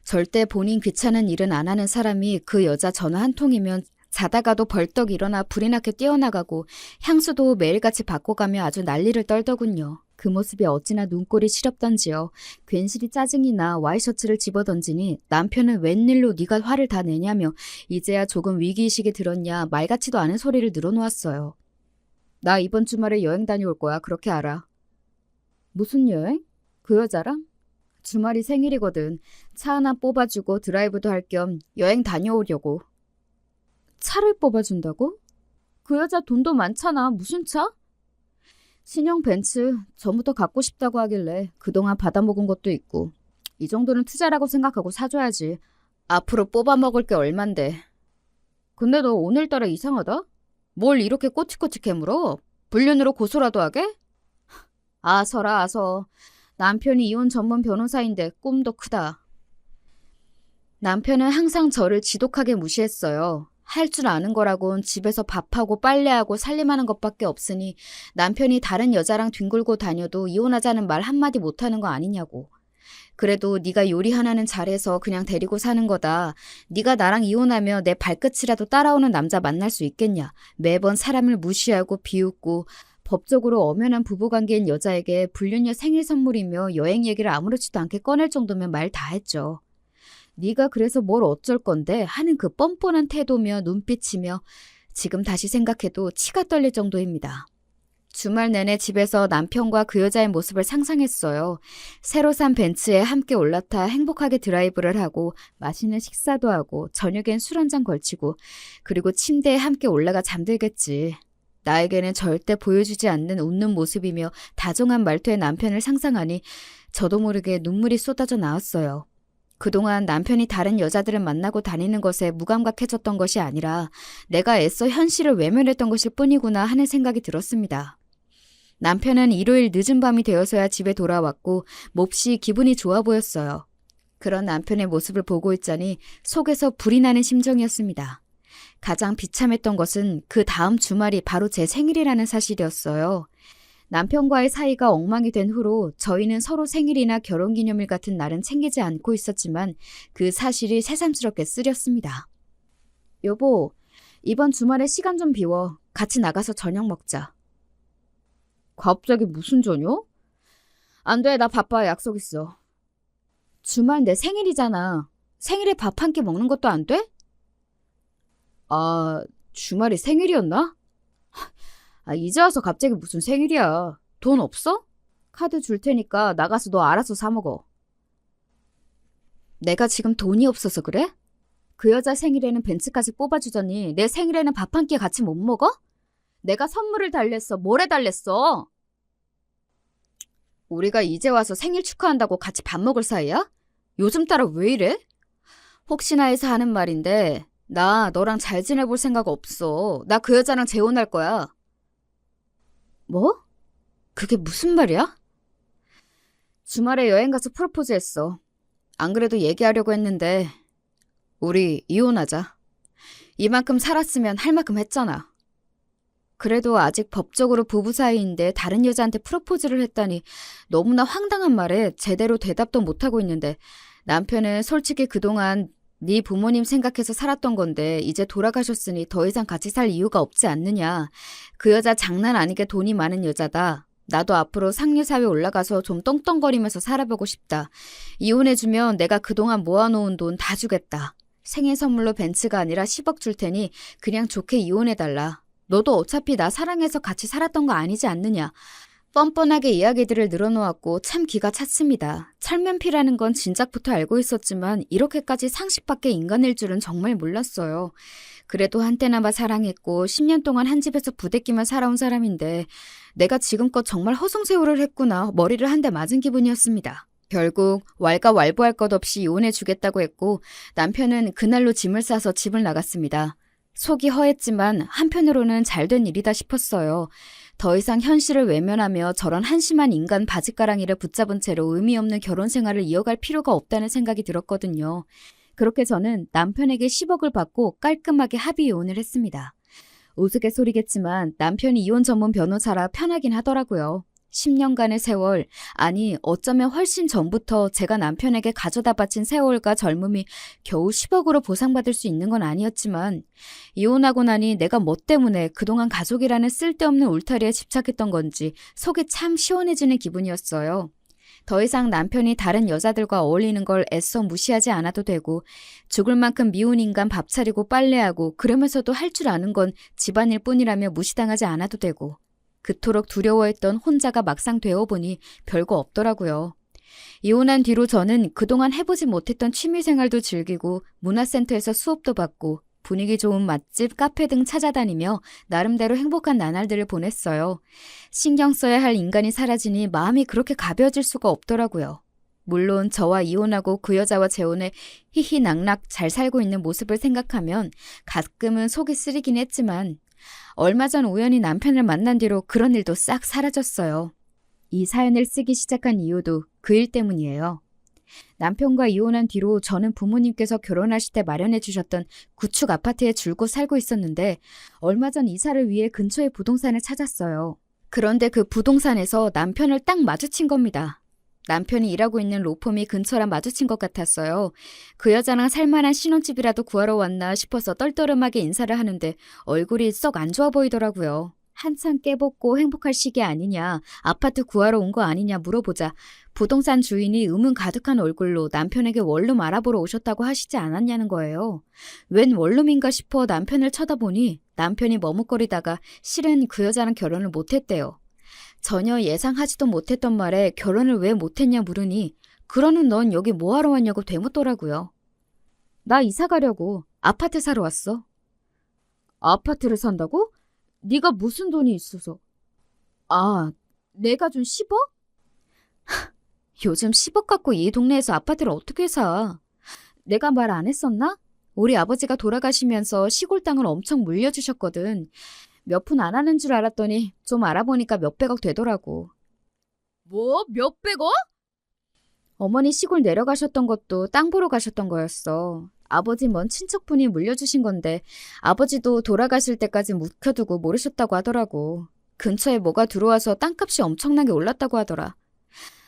절대 본인 귀찮은 일은 안 하는 사람이 그 여자 전화 한 통이면 자다가도 벌떡 일어나 불이 나게 뛰어나가고 향수도 매일같이 바꿔가며 아주 난리를 떨더군요. 그 모습이 어찌나 눈꼴이 시렵던지요. 괜시리 짜증이 나 와이셔츠를 집어던지니 남편은 웬일로 네가 화를 다 내냐며 이제야 조금 위기의식이 들었냐 말 같지도 않은 소리를 늘어놓았어요. 나 이번 주말에 여행 다녀올 거야. 그렇게 알아. 무슨 여행? 그 여자랑? 주말이 생일이거든. 차 하나 뽑아주고 드라이브도 할 겸 여행 다녀오려고. 차를 뽑아준다고? 그 여자 돈도 많잖아. 무슨 차? 신형 벤츠. 전부터 갖고 싶다고 하길래 그동안 받아먹은 것도 있고. 이 정도는 투자라고 생각하고 사줘야지. 앞으로 뽑아먹을 게 얼만데. 근데 너 오늘따라 이상하다? 뭘 이렇게 꼬치꼬치 캐물어? 불륜으로 고소라도 하게? 아서라 아서. 남편이 이혼 전문 변호사인데 꿈도 크다. 남편은 항상 저를 지독하게 무시했어요. 할 줄 아는 거라곤 집에서 밥하고 빨래하고 살림하는 것밖에 없으니 남편이 다른 여자랑 뒹굴고 다녀도 이혼하자는 말 한마디 못하는 거 아니냐고. 그래도 네가 요리 하나는 잘해서 그냥 데리고 사는 거다. 네가 나랑 이혼하며 내 발끝이라도 따라오는 남자 만날 수 있겠냐. 매번 사람을 무시하고 비웃고 법적으로 엄연한 부부관계인 여자에게 불륜녀 생일 선물이며 여행 얘기를 아무렇지도 않게 꺼낼 정도면 말 다 했죠. 네가 그래서 뭘 어쩔 건데 하는 그 뻔뻔한 태도며 눈빛이며 지금 다시 생각해도 치가 떨릴 정도입니다. 주말 내내 집에서 남편과 그 여자의 모습을 상상했어요. 새로 산 벤츠에 함께 올라타 행복하게 드라이브를 하고 맛있는 식사도 하고 저녁엔 술 한 잔 걸치고 그리고 침대에 함께 올라가 잠들겠지. 나에게는 절대 보여주지 않는 웃는 모습이며 다정한 말투의 남편을 상상하니 저도 모르게 눈물이 쏟아져 나왔어요. 그동안 남편이 다른 여자들을 만나고 다니는 것에 무감각해졌던 것이 아니라 내가 애써 현실을 외면했던 것일 뿐이구나 하는 생각이 들었습니다. 남편은 일요일 늦은 밤이 되어서야 집에 돌아왔고 몹시 기분이 좋아 보였어요. 그런 남편의 모습을 보고 있자니 속에서 불이 나는 심정이었습니다. 가장 비참했던 것은 그 다음 주말이 바로 제 생일이라는 사실이었어요. 남편과의 사이가 엉망이 된 후로 저희는 서로 생일이나 결혼기념일 같은 날은 챙기지 않고 있었지만 그 사실이 새삼스럽게 쓰렸습니다. 여보, 이번 주말에 시간 좀 비워. 같이 나가서 저녁 먹자. 갑자기 무슨 저녁? 안 돼, 나 바빠. 약속 있어. 주말 내 생일이잖아. 생일에 밥 한 끼 먹는 것도 안 돼? 아, 주말이 생일이었나? 이제 와서 갑자기 무슨 생일이야. 돈 없어? 카드 줄 테니까 나가서 너 알아서 사 먹어. 내가 지금 돈이 없어서 그래? 그 여자 생일에는 벤츠까지 뽑아주더니 내 생일에는 밥 한 끼 같이 못 먹어? 내가 선물을 달랬어. 뭘 해달랬어? 우리가 이제 와서 생일 축하한다고 같이 밥 먹을 사이야? 요즘 따라 왜 이래? 혹시나 해서 하는 말인데 나 너랑 잘 지내볼 생각 없어. 나 그 여자랑 재혼할 거야. 뭐? 그게 무슨 말이야? 주말에 여행 가서 프로포즈 했어. 안 그래도 얘기하려고 했는데 우리 이혼하자. 이만큼 살았으면 할 만큼 했잖아. 그래도 아직 법적으로 부부 사이인데 다른 여자한테 프로포즈를 했다니 너무나 황당한 말에 제대로 대답도 못하고 있는데 남편은 솔직히 그동안 네 부모님 생각해서 살았던 건데 이제 돌아가셨으니 더 이상 같이 살 이유가 없지 않느냐. 그 여자 장난 아니게 돈이 많은 여자다. 나도 앞으로 상류사회 올라가서 좀 떵떵거리면서 살아보고 싶다. 이혼해주면 내가 그동안 모아놓은 돈 다 주겠다. 생일 선물로 벤츠가 아니라 10억 줄 테니 그냥 좋게 이혼해달라. 너도 어차피 나 사랑해서 같이 살았던 거 아니지 않느냐. 뻔뻔하게 이야기들을 늘어놓았고 참 기가 찼습니다. 철면피라는 건 진작부터 알고 있었지만 이렇게까지 상식 밖의 인간일 줄은 정말 몰랐어요. 그래도 한때나마 사랑했고 10년 동안 한 집에서 부대끼며 살아온 사람인데 내가 지금껏 정말 허송세월을 했구나. 머리를 한 대 맞은 기분이었습니다. 결국 왈가왈부할 것 없이 이혼해주겠다고 했고 남편은 그날로 짐을 싸서 집을 나갔습니다. 속이 허했지만 한편으로는 잘된 일이다 싶었어요. 더 이상 현실을 외면하며 저런 한심한 인간 바짓가랑이를 붙잡은 채로 의미 없는 결혼 생활을 이어갈 필요가 없다는 생각이 들었거든요. 그렇게 저는 남편에게 10억을 받고 깔끔하게 합의 이혼을 했습니다. 우스갯소리겠지만 남편이 이혼 전문 변호사라 편하긴 하더라고요. 10년간의 세월, 아니 어쩌면 훨씬 전부터 제가 남편에게 가져다 바친 세월과 젊음이 겨우 10억으로 보상받을 수 있는 건 아니었지만 이혼하고 나니 내가 뭐 때문에 그동안 가족이라는 쓸데없는 울타리에 집착했던 건지 속이 참 시원해지는 기분이었어요. 더 이상 남편이 다른 여자들과 어울리는 걸 애써 무시하지 않아도 되고 죽을 만큼 미운 인간 밥 차리고 빨래하고 그러면서도 할 줄 아는 건 집안일 뿐이라며 무시당하지 않아도 되고 그토록 두려워했던 혼자가 막상 되어보니 별거 없더라고요. 이혼한 뒤로 저는 그동안 해보지 못했던 취미생활도 즐기고 문화센터에서 수업도 받고 분위기 좋은 맛집, 카페 등 찾아다니며 나름대로 행복한 나날들을 보냈어요. 신경 써야 할 인간이 사라지니 마음이 그렇게 가벼워질 수가 없더라고요. 물론 저와 이혼하고 그 여자와 재혼해 희희낙낙 잘 살고 있는 모습을 생각하면 가끔은 속이 쓰리긴 했지만 얼마 전 우연히 남편을 만난 뒤로 그런 일도 싹 사라졌어요. 이 사연을 쓰기 시작한 이유도 그 일 때문이에요. 남편과 이혼한 뒤로 저는 부모님께서 결혼하실 때 마련해 주셨던 구축 아파트에 줄곧 살고 있었는데 얼마 전 이사를 위해 근처의 부동산을 찾았어요. 그런데 그 부동산에서 남편을 딱 마주친 겁니다. 남편이 일하고 있는 로펌이 근처라 마주친 것 같았어요. 그 여자랑 살만한 신혼집이라도 구하러 왔나 싶어서 떨떠름하게 인사를 하는데 얼굴이 썩 안 좋아 보이더라고요. 한창 깨벗고 행복할 시기 아니냐, 아파트 구하러 온 거 아니냐 물어보자 부동산 주인이 의문 가득한 얼굴로 남편에게 원룸 알아보러 오셨다고 하시지 않았냐는 거예요. 웬 원룸인가 싶어 남편을 쳐다보니 남편이 머뭇거리다가 실은 그 여자랑 결혼을 못했대요. 전혀 예상하지도 못했던 말에 결혼을 왜 못했냐 물으니 그러는 넌 여기 뭐하러 왔냐고 되묻더라고요. 나 이사 가려고 아파트 사러 왔어. 아파트를 산다고? 네가 무슨 돈이 있어서? 아, 내가 준 10억? 요즘 10억 갖고 이 동네에서 아파트를 어떻게 사? 내가 말 안 했었나? 우리 아버지가 돌아가시면서 시골 땅을 엄청 물려주셨거든. 몇 푼 안 하는 줄 알았더니 좀 알아보니까 몇백억 되더라고. 뭐? 몇백억? 어머니 시골 내려가셨던 것도 땅 보러 가셨던 거였어. 아버지 먼 친척분이 물려주신 건데 아버지도 돌아가실 때까지 묵혀두고 모르셨다고 하더라고. 근처에 뭐가 들어와서 땅값이 엄청나게 올랐다고 하더라.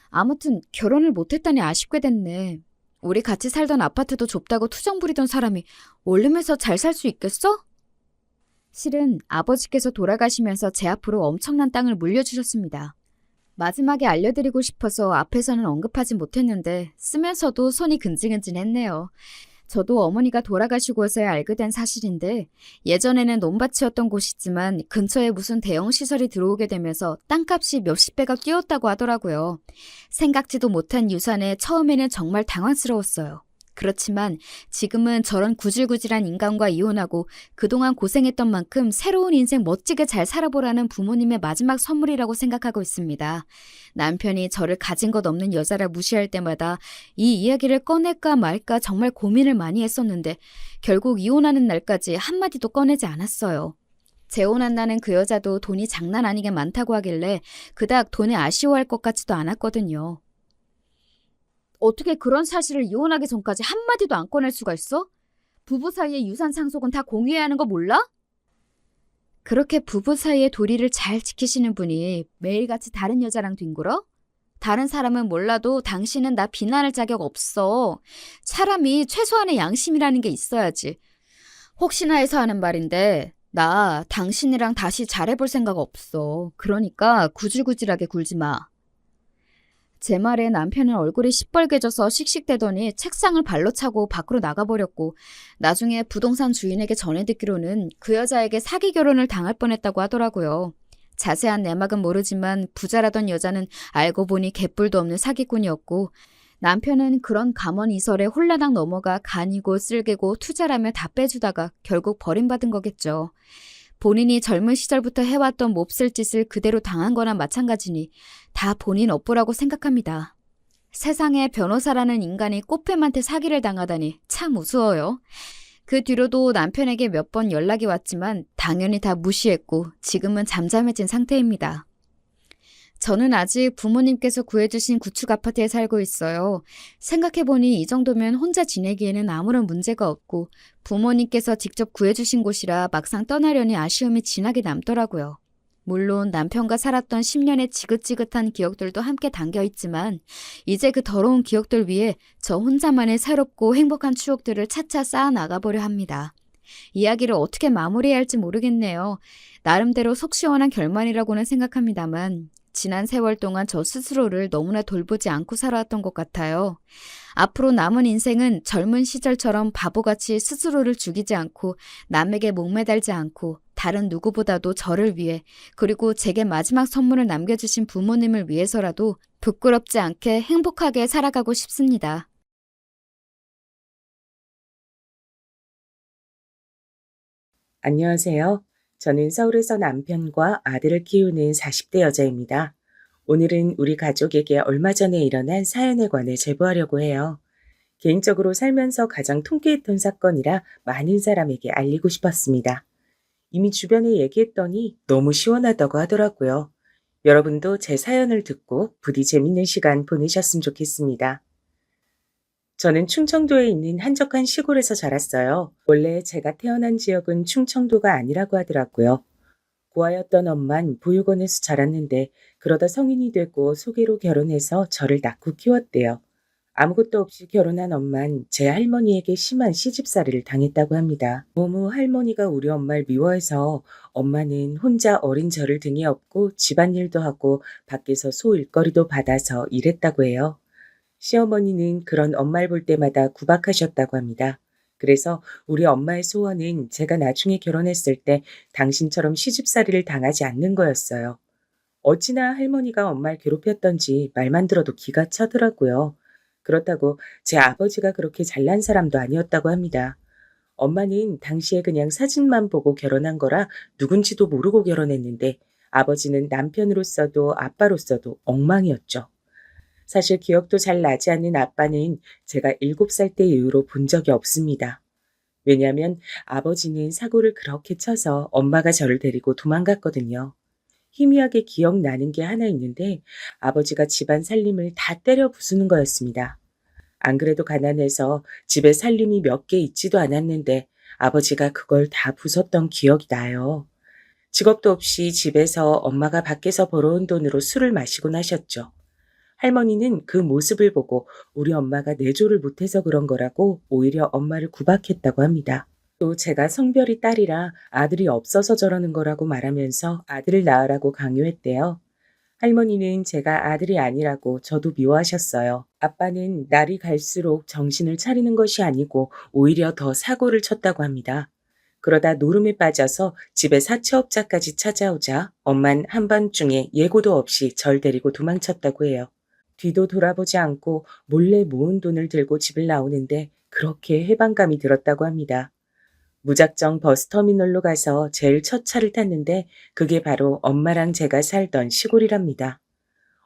아무튼 결혼을 못했다니 아쉽게 됐네. 우리 같이 살던 아파트도 좁다고 투정 부리던 사람이 원룸에서 잘 살 수 있겠어? 실은 아버지께서 돌아가시면서 제 앞으로 엄청난 땅을 물려주셨습니다. 마지막에 알려드리고 싶어서 앞에서는 언급하지 못했는데 쓰면서도 손이 근질근질했네요. 저도 어머니가 돌아가시고서야 알게 된 사실인데 예전에는 논밭이었던 곳이지만 근처에 무슨 대형 시설이 들어오게 되면서 땅값이 몇십 배가 뛰었다고 하더라고요. 생각지도 못한 유산에 처음에는 정말 당황스러웠어요. 그렇지만 지금은 저런 구질구질한 인간과 이혼하고 그동안 고생했던 만큼 새로운 인생 멋지게 잘 살아보라는 부모님의 마지막 선물이라고 생각하고 있습니다. 남편이 저를 가진 것 없는 여자라 무시할 때마다 이 이야기를 꺼낼까 말까 정말 고민을 많이 했었는데 결국 이혼하는 날까지 한마디도 꺼내지 않았어요. 재혼한다는 그 여자도 돈이 장난 아니게 많다고 하길래 그닥 돈에 아쉬워할 것 같지도 않았거든요. 어떻게 그런 사실을 이혼하기 전까지 한마디도 안 꺼낼 수가 있어? 부부 사이의 유산 상속은 다 공유해야 하는 거 몰라? 그렇게 부부 사이의 도리를 잘 지키시는 분이 매일같이 다른 여자랑 뒹굴어? 다른 사람은 몰라도 당신은 나 비난할 자격 없어. 사람이 최소한의 양심이라는 게 있어야지. 혹시나 해서 하는 말인데 나 당신이랑 다시 잘해볼 생각 없어. 그러니까 구질구질하게 굴지 마. 제 말에 남편은 얼굴이 시뻘개져서 씩씩대더니 책상을 발로 차고 밖으로 나가버렸고 나중에 부동산 주인에게 전해 듣기로는 그 여자에게 사기 결혼을 당할 뻔했다고 하더라고요. 자세한 내막은 모르지만 부자라던 여자는 알고 보니 개뿔도 없는 사기꾼이었고 남편은 그런 감언이설에 홀라당 넘어가 간이고 쓸개고 투자라며 다 빼주다가 결국 버림받은 거겠죠. 본인이 젊은 시절부터 해왔던 몹쓸 짓을 그대로 당한 거나 마찬가지니 다 본인 업보라고 생각합니다. 세상에 변호사라는 인간이 꽃뱀한테 사기를 당하다니 참 우스워요. 그 뒤로도 남편에게 몇 번 연락이 왔지만 당연히 다 무시했고 지금은 잠잠해진 상태입니다. 저는 아직 부모님께서 구해주신 구축 아파트에 살고 있어요. 생각해보니 이 정도면 혼자 지내기에는 아무런 문제가 없고 부모님께서 직접 구해주신 곳이라 막상 떠나려니 아쉬움이 진하게 남더라고요. 물론 남편과 살았던 10년의 지긋지긋한 기억들도 함께 담겨있지만 이제 그 더러운 기억들 위에 저 혼자만의 새롭고 행복한 추억들을 차차 쌓아 나가보려 합니다. 이야기를 어떻게 마무리해야 할지 모르겠네요. 나름대로 속 시원한 결말이라고는 생각합니다만 지난 세월 동안 저 스스로를 너무나 돌보지 않고 살아왔던 것 같아요. 앞으로 남은 인생은 젊은 시절처럼 바보같이 스스로를 죽이지 않고 남에게 목매달지 않고 다른 누구보다도 저를 위해 그리고 제게 마지막 선물을 남겨주신 부모님을 위해서라도 부끄럽지 않게 행복하게 살아가고 싶습니다. 안녕하세요. 저는 서울에서 남편과 아들을 키우는 40대 여자입니다. 오늘은 우리 가족에게 얼마 전에 일어난 사연에 관해 제보하려고 해요. 개인적으로 살면서 가장 통쾌했던 사건이라 많은 사람에게 알리고 싶었습니다. 이미 주변에 얘기했더니 너무 시원하다고 하더라고요. 여러분도 제 사연을 듣고 부디 재밌는 시간 보내셨으면 좋겠습니다. 저는 충청도에 있는 한적한 시골에서 자랐어요. 원래 제가 태어난 지역은 충청도가 아니라고 하더라고요. 고아였던 엄만 보육원에서 자랐는데 그러다 성인이 되고 소개로 결혼해서 저를 낳고 키웠대요. 아무것도 없이 결혼한 엄만 제 할머니에게 심한 시집살이를 당했다고 합니다. 너무 할머니가 우리 엄마를 미워해서 엄마는 혼자 어린 저를 등에 업고 집안일도 하고 밖에서 소일거리도 받아서 일했다고 해요. 시어머니는 그런 엄마를 볼 때마다 구박하셨다고 합니다. 그래서 우리 엄마의 소원은 제가 나중에 결혼했을 때 당신처럼 시집살이를 당하지 않는 거였어요. 어찌나 할머니가 엄마를 괴롭혔던지 말만 들어도 기가 차더라고요. 그렇다고 제 아버지가 그렇게 잘난 사람도 아니었다고 합니다. 엄마는 당시에 그냥 사진만 보고 결혼한 거라 누군지도 모르고 결혼했는데 아버지는 남편으로서도 아빠로서도 엉망이었죠. 사실 기억도 잘 나지 않는 아빠는 제가 7살 때 이후로 본 적이 없습니다. 왜냐하면 아버지는 사고를 그렇게 쳐서 엄마가 저를 데리고 도망갔거든요. 희미하게 기억나는 게 하나 있는데 아버지가 집안 살림을 다 때려 부수는 거였습니다. 안 그래도 가난해서 집에 살림이 몇 개 있지도 않았는데 아버지가 그걸 다 부쉈던 기억이 나요. 직업도 없이 집에서 엄마가 밖에서 벌어온 돈으로 술을 마시곤 하셨죠. 할머니는 그 모습을 보고 우리 엄마가 내조를 못해서 그런 거라고 오히려 엄마를 구박했다고 합니다. 또 제가 성별이 딸이라 아들이 없어서 저러는 거라고 말하면서 아들을 낳으라고 강요했대요. 할머니는 제가 아들이 아니라고 저도 미워하셨어요. 아빠는 날이 갈수록 정신을 차리는 것이 아니고 오히려 더 사고를 쳤다고 합니다. 그러다 노름에 빠져서 집에 사채업자까지 찾아오자 엄만 한밤중에 예고도 없이 절 데리고 도망쳤다고 해요. 뒤도 돌아보지 않고 몰래 모은 돈을 들고 집을 나오는데 그렇게 해방감이 들었다고 합니다. 무작정 버스터미널로 가서 제일 첫 차를 탔는데 그게 바로 엄마랑 제가 살던 시골이랍니다.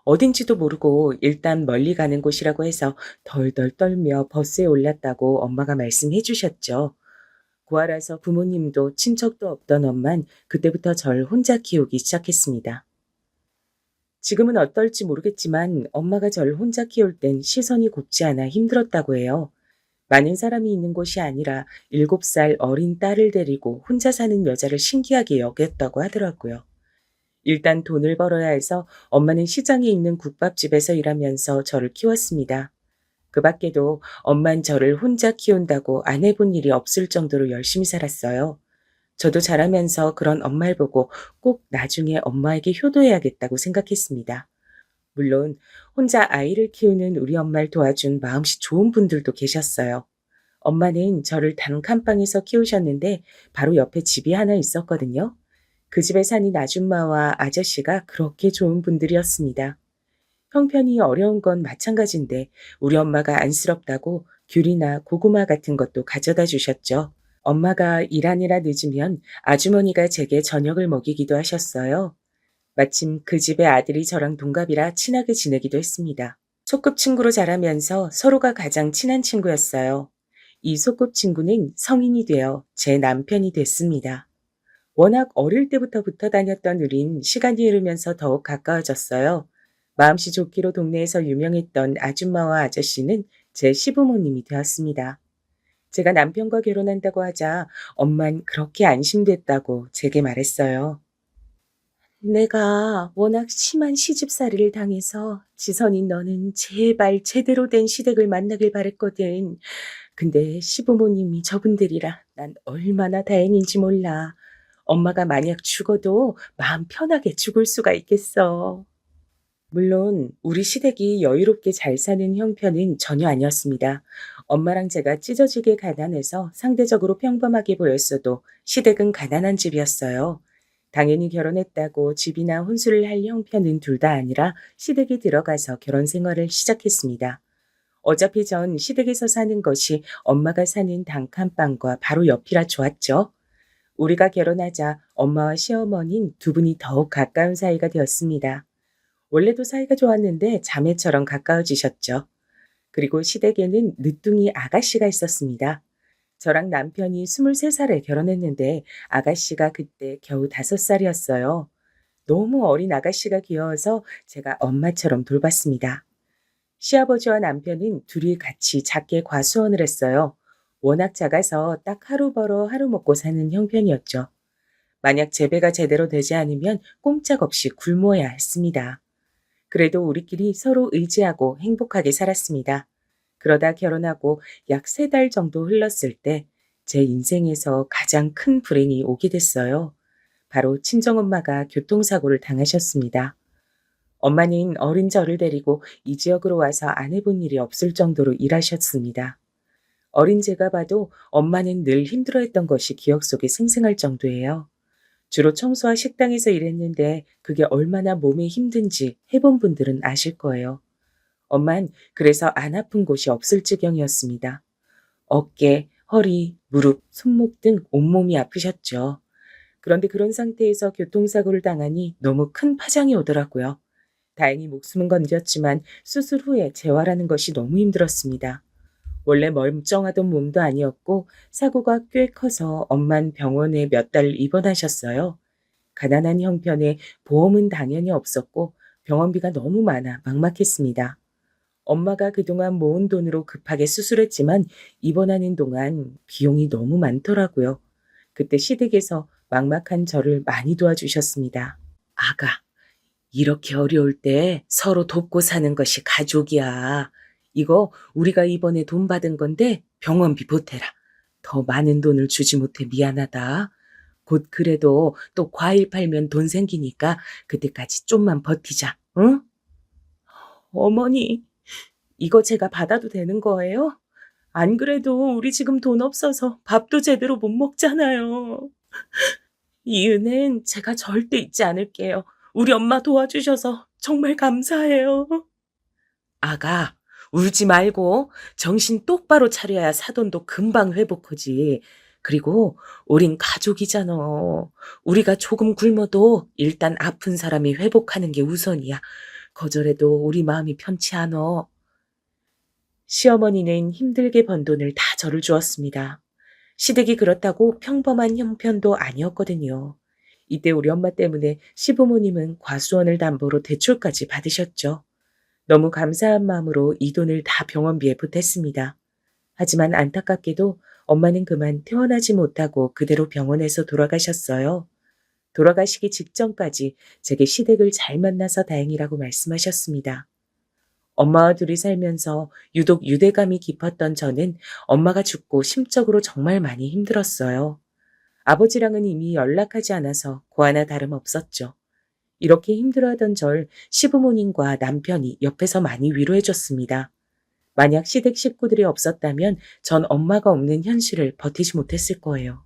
어딘지도 모르고 일단 멀리 가는 곳이라고 해서 덜덜 떨며 버스에 올랐다고 엄마가 말씀해 주셨죠. 고아라서 부모님도 친척도 없던 엄만 그때부터 절 혼자 키우기 시작했습니다. 지금은 어떨지 모르겠지만 엄마가 절 혼자 키울 땐 시선이 곱지 않아 힘들었다고 해요. 많은 사람이 있는 곳이 아니라 7살 어린 딸을 데리고 혼자 사는 여자를 신기하게 여겼다고 하더라고요. 일단 돈을 벌어야 해서 엄마는 시장에 있는 국밥집에서 일하면서 저를 키웠습니다. 그 밖에도 엄만 저를 혼자 키운다고 안 해본 일이 없을 정도로 열심히 살았어요. 저도 자라면서 그런 엄마를 보고 꼭 나중에 엄마에게 효도해야겠다고 생각했습니다. 물론 혼자 아이를 키우는 우리 엄마를 도와준 마음씨 좋은 분들도 계셨어요. 엄마는 저를 단칸방에서 키우셨는데 바로 옆에 집이 하나 있었거든요. 그 집에 사는 아줌마와 아저씨가 그렇게 좋은 분들이었습니다. 형편이 어려운 건 마찬가지인데 우리 엄마가 안쓰럽다고 귤이나 고구마 같은 것도 가져다 주셨죠. 엄마가 일하느라 늦으면 아주머니가 제게 저녁을 먹이기도 하셨어요. 마침 그 집의 아들이 저랑 동갑이라 친하게 지내기도 했습니다. 소꿉친구로 자라면서 서로가 가장 친한 친구였어요. 이 소꿉친구는 성인이 되어 제 남편이 됐습니다. 워낙 어릴 때부터 붙어 다녔던 우린 시간이 흐르면서 더욱 가까워졌어요. 마음씨 좋기로 동네에서 유명했던 아줌마와 아저씨는 제 시부모님이 되었습니다. 제가 남편과 결혼한다고 하자 엄만 그렇게 안심됐다고 제게 말했어요. 내가 워낙 심한 시집살이를 당해서 지선인 너는 제발 제대로 된 시댁을 만나길 바랬거든. 근데 시부모님이 저분들이라 난 얼마나 다행인지 몰라. 엄마가 만약 죽어도 마음 편하게 죽을 수가 있겠어. 물론 우리 시댁이 여유롭게 잘 사는 형편은 전혀 아니었습니다. 엄마랑 제가 찢어지게 가난해서 상대적으로 평범하게 보였어도 시댁은 가난한 집이었어요. 당연히 결혼했다고 집이나 혼수를 할 형편은 둘 다 아니라 시댁에 들어가서 결혼 생활을 시작했습니다. 어차피 전 시댁에서 사는 것이 엄마가 사는 단칸방과 바로 옆이라 좋았죠. 우리가 결혼하자 엄마와 시어머니는 두 분이 더욱 가까운 사이가 되었습니다. 원래도 사이가 좋았는데 자매처럼 가까워지셨죠. 그리고 시댁에는 늦둥이 아가씨가 있었습니다. 저랑 남편이 23살에 결혼했는데 아가씨가 그때 겨우 5살이었어요. 너무 어린 아가씨가 귀여워서 제가 엄마처럼 돌봤습니다. 시아버지와 남편은 둘이 같이 작게 과수원을 했어요. 워낙 작아서 딱 하루 벌어 하루 먹고 사는 형편이었죠. 만약 재배가 제대로 되지 않으면 꼼짝없이 굶어야 했습니다. 그래도 우리끼리 서로 의지하고 행복하게 살았습니다. 그러다 결혼하고 약 3달 정도 흘렀을 때 제 인생에서 가장 큰 불행이 오게 됐어요. 바로 친정엄마가 교통사고를 당하셨습니다. 엄마는 어린 저를 데리고 이 지역으로 와서 안 해본 일이 없을 정도로 일하셨습니다. 어린 제가 봐도 엄마는 늘 힘들어했던 것이 기억 속에 생생할 정도예요. 주로 청소와 식당에서 일했는데 그게 얼마나 몸에 힘든지 해본 분들은 아실 거예요. 엄만 그래서 안 아픈 곳이 없을 지경이었습니다. 어깨, 허리, 무릎, 손목 등 온몸이 아프셨죠. 그런데 그런 상태에서 교통사고를 당하니 너무 큰 파장이 오더라고요. 다행히 목숨은 건졌지만 수술 후에 재활하는 것이 너무 힘들었습니다. 원래 멀쩡하던 몸도 아니었고 사고가 꽤 커서 엄만 병원에 몇 달 입원하셨어요. 가난한 형편에 보험은 당연히 없었고 병원비가 너무 많아 막막했습니다. 엄마가 그동안 모은 돈으로 급하게 수술했지만 입원하는 동안 비용이 너무 많더라고요. 그때 시댁에서 막막한 저를 많이 도와주셨습니다. 아가, 이렇게 어려울 때 서로 돕고 사는 것이 가족이야. 이거 우리가 이번에 돈 받은 건데 병원비 보태라. 더 많은 돈을 주지 못해 미안하다. 곧 그래도 또 과일 팔면 돈 생기니까 그때까지 좀만 버티자. 응? 어머니, 이거 제가 받아도 되는 거예요? 안 그래도 우리 지금 돈 없어서 밥도 제대로 못 먹잖아요. 이 은혜는 제가 절대 잊지 않을게요. 우리 엄마 도와주셔서 정말 감사해요. 아가, 울지 말고 정신 똑바로 차려야 사돈도 금방 회복하지. 그리고 우린 가족이잖아. 우리가 조금 굶어도 일단 아픈 사람이 회복하는 게 우선이야. 거절해도 우리 마음이 편치 않어. 시어머니는 힘들게 번 돈을 다 저를 주었습니다. 시댁이 그렇다고 평범한 형편도 아니었거든요. 이때 우리 엄마 때문에 시부모님은 과수원을 담보로 대출까지 받으셨죠. 너무 감사한 마음으로 이 돈을 다 병원비에 보탰습니다. 하지만 안타깝게도 엄마는 그만 퇴원하지 못하고 그대로 병원에서 돌아가셨어요. 돌아가시기 직전까지 제게 시댁을 잘 만나서 다행이라고 말씀하셨습니다. 엄마와 둘이 살면서 유독 유대감이 깊었던 저는 엄마가 죽고 심적으로 정말 많이 힘들었어요. 아버지랑은 이미 연락하지 않아서 고아나 다름없었죠. 이렇게 힘들어하던 절 시부모님과 남편이 옆에서 많이 위로해줬습니다. 만약 시댁 식구들이 없었다면 전 엄마가 없는 현실을 버티지 못했을 거예요.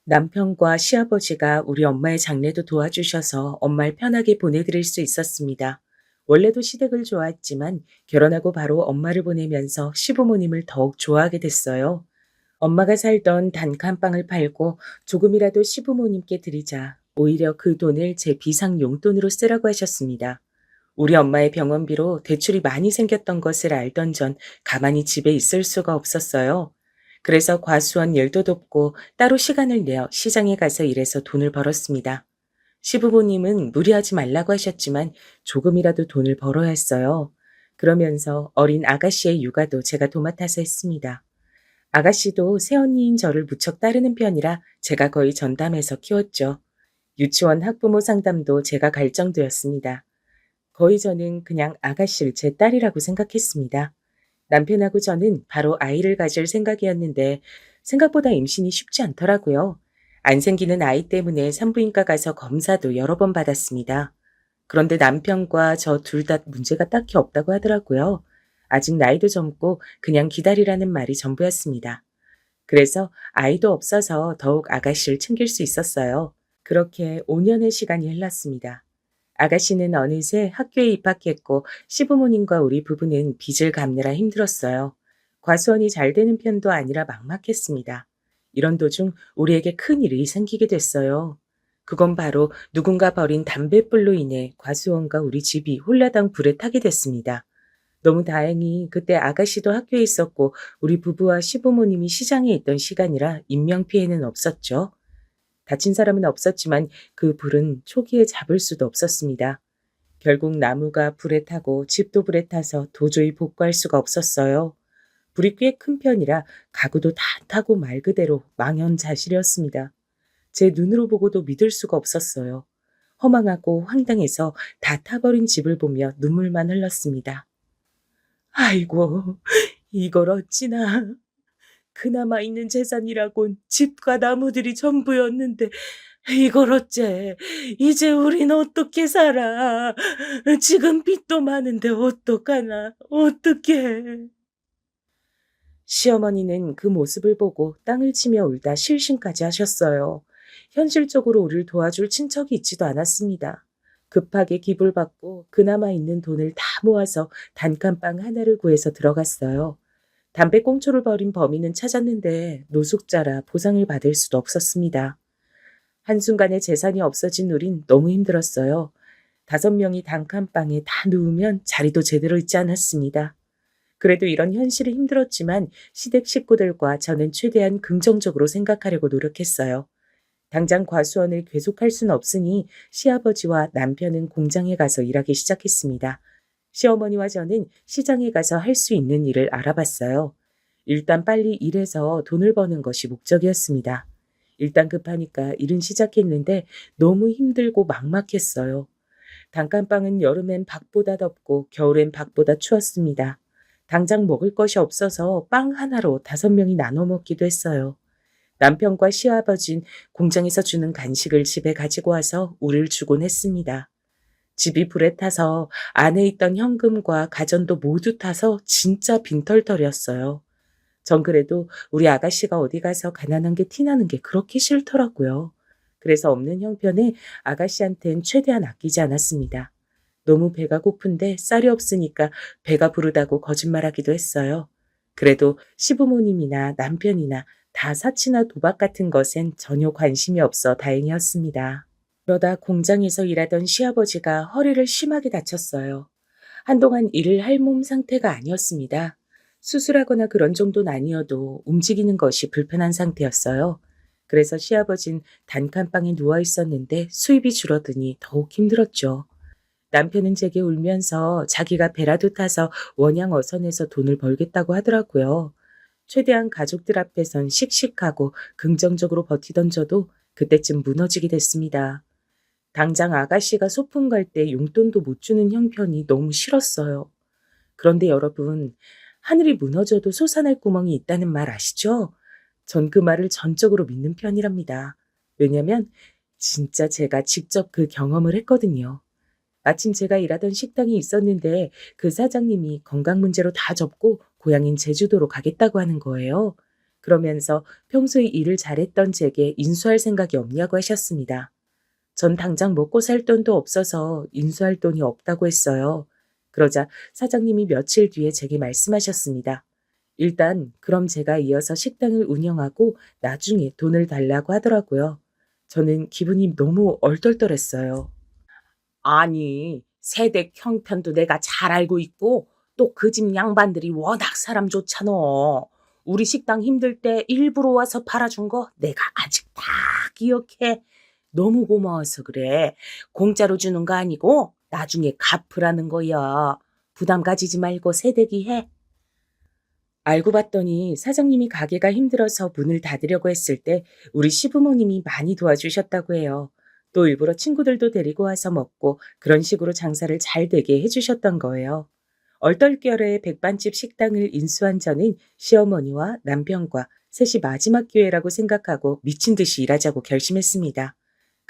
남편과 시아버지가 우리 엄마의 장례도 도와주셔서 엄마를 편하게 보내드릴 수 있었습니다. 원래도 시댁을 좋아했지만 결혼하고 바로 엄마를 보내면서 시부모님을 더욱 좋아하게 됐어요. 엄마가 살던 단칸방을 팔고 조금이라도 시부모님께 드리자 오히려 그 돈을 제 비상 용돈으로 쓰라고 하셨습니다. 우리 엄마의 병원비로 대출이 많이 생겼던 것을 알던 전 가만히 집에 있을 수가 없었어요. 그래서 과수원 일도 돕고 따로 시간을 내어 시장에 가서 일해서 돈을 벌었습니다. 시부모님은 무리하지 말라고 하셨지만 조금이라도 돈을 벌어야 했어요. 그러면서 어린 아가씨의 육아도 제가 도맡아서 했습니다. 아가씨도 새언니인 저를 무척 따르는 편이라 제가 거의 전담해서 키웠죠. 유치원 학부모 상담도 제가 갈 정도였습니다. 거의 저는 그냥 아가씨를 제 딸이라고 생각했습니다. 남편하고 저는 바로 아이를 가질 생각이었는데 생각보다 임신이 쉽지 않더라고요. 안 생기는 아이 때문에 산부인과 가서 검사도 여러 번 받았습니다. 그런데 남편과 저 둘 다 문제가 딱히 없다고 하더라고요. 아직 나이도 젊고 그냥 기다리라는 말이 전부였습니다. 그래서 아이도 없어서 더욱 아가씨를 챙길 수 있었어요. 그렇게 5년의 시간이 흘렀습니다. 아가씨는 어느새 학교에 입학했고 시부모님과 우리 부부는 빚을 갚느라 힘들었어요. 과수원이 잘 되는 편도 아니라 막막했습니다. 이런 도중 우리에게 큰 일이 생기게 됐어요. 그건 바로 누군가 버린 담뱃불로 인해 과수원과 우리 집이 홀라당 불에 타게 됐습니다. 너무 다행히 그때 아가씨도 학교에 있었고 우리 부부와 시부모님이 시장에 있던 시간이라 인명피해는 없었죠. 다친 사람은 없었지만 그 불은 초기에 잡을 수도 없었습니다. 결국 나무가 불에 타고 집도 불에 타서 도저히 복구할 수가 없었어요. 불이 꽤 큰 편이라 가구도 다 타고 말 그대로 망연자실이었습니다. 제 눈으로 보고도 믿을 수가 없었어요. 허망하고 황당해서 다 타버린 집을 보며 눈물만 흘렀습니다. 아이고, 이걸 어찌나. 그나마 있는 재산이라곤 집과 나무들이 전부였는데 이걸 어째. 이제 우린 어떻게 살아. 지금 빚도 많은데 어떡하나. 어떡해. 시어머니는 그 모습을 보고 땅을 치며 울다 실신까지 하셨어요. 현실적으로 우리를 도와줄 친척이 있지도 않았습니다. 급하게 기부를 받고 그나마 있는 돈을 다 모아서 단칸방 하나를 구해서 들어갔어요. 담배꽁초를 버린 범인은 찾았는데 노숙자라 보상을 받을 수도 없었습니다. 한순간에 재산이 없어진 우린 너무 힘들었어요. 5명이 단칸방에 다 누우면 자리도 제대로 있지 않았습니다. 그래도 이런 현실이 힘들었지만 시댁 식구들과 저는 최대한 긍정적으로 생각하려고 노력했어요. 당장 과수원을 계속할 수는 없으니 시아버지와 남편은 공장에 가서 일하기 시작했습니다. 시어머니와 저는 시장에 가서 할 수 있는 일을 알아봤어요. 일단 빨리 일해서 돈을 버는 것이 목적이었습니다. 일단 급하니까 일은 시작했는데 너무 힘들고 막막했어요. 단칸방은 여름엔 밖보다 덥고 겨울엔 밖보다 추웠습니다. 당장 먹을 것이 없어서 빵 하나로 5명이 나눠 먹기도 했어요. 남편과 시아버진 공장에서 주는 간식을 집에 가지고 와서 우릴 주곤 했습니다. 집이 불에 타서 안에 있던 현금과 가전도 모두 타서 진짜 빈털털이었어요. 전 그래도 우리 아가씨가 어디 가서 가난한 게 티나는 게 그렇게 싫더라고요. 그래서 없는 형편에 아가씨한텐 최대한 아끼지 않았습니다. 너무 배가 고픈데 쌀이 없으니까 배가 부르다고 거짓말하기도 했어요. 그래도 시부모님이나 남편이나 다 사치나 도박 같은 것엔 전혀 관심이 없어 다행이었습니다. 그러다 공장에서 일하던 시아버지가 허리를 심하게 다쳤어요. 한동안 일을 할 몸 상태가 아니었습니다. 수술하거나 그런 정도는 아니어도 움직이는 것이 불편한 상태였어요. 그래서 시아버진 단칸방에 누워 있었는데 수입이 줄어드니 더욱 힘들었죠. 남편은 제게 울면서 자기가 배라도 타서 원양 어선에서 돈을 벌겠다고 하더라고요. 최대한 가족들 앞에선 씩씩하고 긍정적으로 버티던 저도 그때쯤 무너지게 됐습니다. 당장 아가씨가 소풍 갈 때 용돈도 못 주는 형편이 너무 싫었어요. 그런데 여러분, 하늘이 무너져도 솟아날 구멍이 있다는 말 아시죠? 전 그 말을 전적으로 믿는 편이랍니다. 왜냐면 진짜 제가 직접 그 경험을 했거든요. 마침 제가 일하던 식당이 있었는데 그 사장님이 건강 문제로 다 접고 고향인 제주도로 가겠다고 하는 거예요. 그러면서 평소에 일을 잘했던 제게 인수할 생각이 없냐고 하셨습니다. 전 당장 먹고 살 돈도 없어서 인수할 돈이 없다고 했어요. 그러자 사장님이 며칠 뒤에 제게 말씀하셨습니다. 일단 그럼 제가 이어서 식당을 운영하고 나중에 돈을 달라고 하더라고요. 저는 기분이 너무 얼떨떨했어요. 아니, 세댁 형편도 내가 잘 알고 있고 또 그 집 양반들이 워낙 사람 좋잖아. 우리 식당 힘들 때 일부러 와서 팔아준 거 내가 아직 다 기억해. 너무 고마워서 그래. 공짜로 주는 거 아니고 나중에 갚으라는 거야. 부담 가지지 말고 세대기 해. 알고 봤더니 사장님이 가게가 힘들어서 문을 닫으려고 했을 때 우리 시부모님이 많이 도와주셨다고 해요. 또 일부러 친구들도 데리고 와서 먹고 그런 식으로 장사를 잘 되게 해주셨던 거예요. 얼떨결에 백반집 식당을 인수한 저는 시어머니와 남편과 셋이 마지막 기회라고 생각하고 미친 듯이 일하자고 결심했습니다.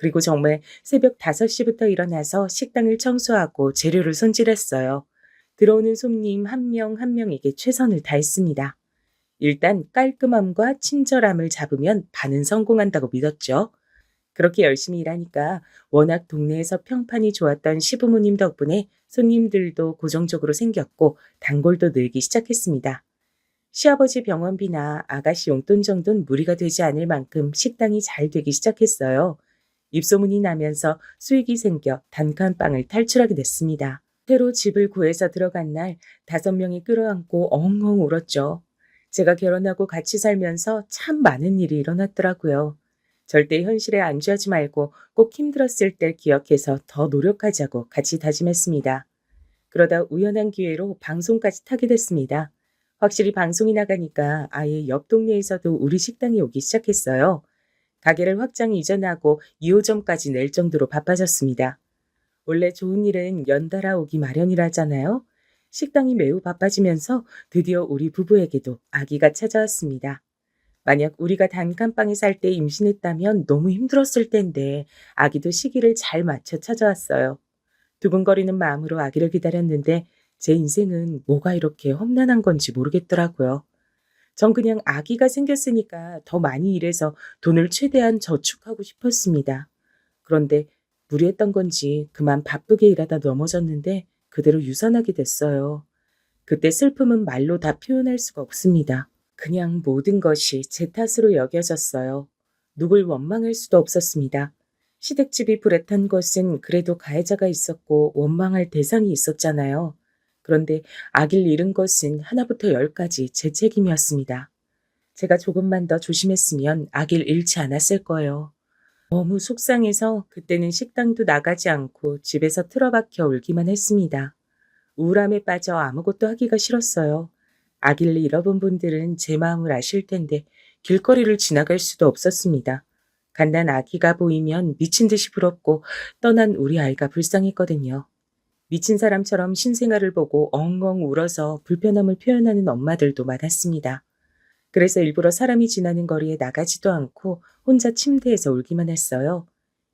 그리고 정말 새벽 5시부터 일어나서 식당을 청소하고 재료를 손질했어요. 들어오는 손님 한 명 한 명에게 최선을 다했습니다. 일단 깔끔함과 친절함을 잡으면 반은 성공한다고 믿었죠. 그렇게 열심히 일하니까 워낙 동네에서 평판이 좋았던 시부모님 덕분에 손님들도 고정적으로 생겼고 단골도 늘기 시작했습니다. 시아버지 병원비나 아가씨 용돈 정도는 무리가 되지 않을 만큼 식당이 잘 되기 시작했어요. 입소문이 나면서 수익이 생겨 단칸방을 탈출하게 됐습니다. 새로 집을 구해서 들어간 날 5명이 끌어안고 엉엉 울었죠. 제가 결혼하고 같이 살면서 참 많은 일이 일어났더라고요. 절대 현실에 안주하지 말고 꼭 힘들었을 때 기억해서 더 노력하자고 같이 다짐했습니다. 그러다 우연한 기회로 방송까지 타게 됐습니다. 확실히 방송이 나가니까 아예 옆 동네에서도 우리 식당에 오기 시작했어요. 가게를 확장 이전하고 2호점까지 낼 정도로 바빠졌습니다. 원래 좋은 일은 연달아 오기 마련이라잖아요. 식당이 매우 바빠지면서 드디어 우리 부부에게도 아기가 찾아왔습니다. 만약 우리가 단칸방에 살 때 임신했다면 너무 힘들었을 텐데 아기도 시기를 잘 맞춰 찾아왔어요. 두근거리는 마음으로 아기를 기다렸는데 제 인생은 뭐가 이렇게 험난한 건지 모르겠더라고요. 전 그냥 아기가 생겼으니까 더 많이 일해서 돈을 최대한 저축하고 싶었습니다. 그런데 무리했던 건지 그만 바쁘게 일하다 넘어졌는데 그대로 유산하게 됐어요. 그때 슬픔은 말로 다 표현할 수가 없습니다. 그냥 모든 것이 제 탓으로 여겨졌어요. 누굴 원망할 수도 없었습니다. 시댁집이 불에 탄 것은 그래도 가해자가 있었고 원망할 대상이 있었잖아요. 그런데 아기를 잃은 것은 하나부터 10까지 제 책임이었습니다. 제가 조금만 더 조심했으면 아기를 잃지 않았을 거예요. 너무 속상해서 그때는 식당도 나가지 않고 집에서 틀어박혀 울기만 했습니다. 우울함에 빠져 아무것도 하기가 싫었어요. 아기를 잃어본 분들은 제 마음을 아실 텐데 길거리를 지나갈 수도 없었습니다. 갓난 아기가 보이면 미친 듯이 부럽고 떠난 우리 아이가 불쌍했거든요. 미친 사람처럼 신생아를 보고 엉엉 울어서 불편함을 표현하는 엄마들도 많았습니다. 그래서 일부러 사람이 지나는 거리에 나가지도 않고 혼자 침대에서 울기만 했어요.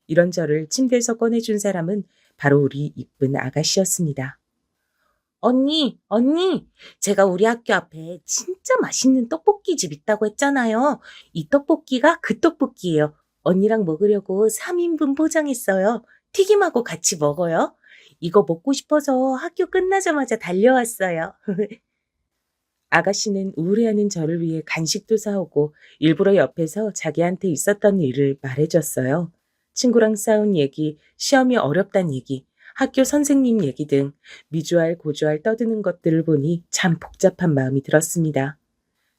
이런 저를 침대에서 꺼내준 사람은 바로 우리 이쁜 아가씨였습니다. 언니, 제가 우리 학교 앞에 진짜 맛있는 떡볶이 집 있다고 했잖아요. 이 떡볶이가 그 떡볶이예요. 언니랑 먹으려고 3인분 포장했어요. 튀김하고 같이 먹어요. 이거 먹고 싶어서 학교 끝나자마자 달려왔어요. 아가씨는 우울해하는 저를 위해 간식도 사오고 일부러 옆에서 자기한테 있었던 일을 말해줬어요. 친구랑 싸운 얘기, 시험이 어렵단 얘기, 학교 선생님 얘기 등 미주알 고주알 떠드는 것들을 보니 참 복잡한 마음이 들었습니다.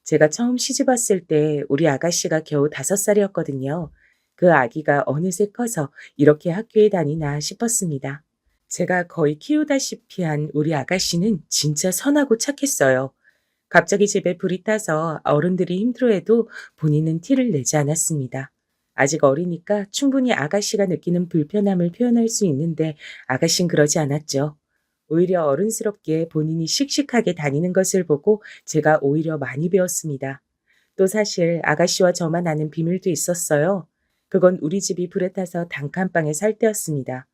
제가 처음 시집 왔을 때 우리 아가씨가 겨우 5살이었거든요. 그 아기가 어느새 커서 이렇게 학교에 다니나 싶었습니다. 제가 거의 키우다시피 한 우리 아가씨는 진짜 선하고 착했어요. 갑자기 집에 불이 타서 어른들이 힘들어해도 본인은 티를 내지 않았습니다. 아직 어리니까 충분히 아가씨가 느끼는 불편함을 표현할 수 있는데 아가씨는 그러지 않았죠. 오히려 어른스럽게 본인이 씩씩하게 다니는 것을 보고 제가 오히려 많이 배웠습니다. 또 사실 아가씨와 저만 아는 비밀도 있었어요. 그건 우리 집이 불에 타서 단칸방에 살 때였습니다.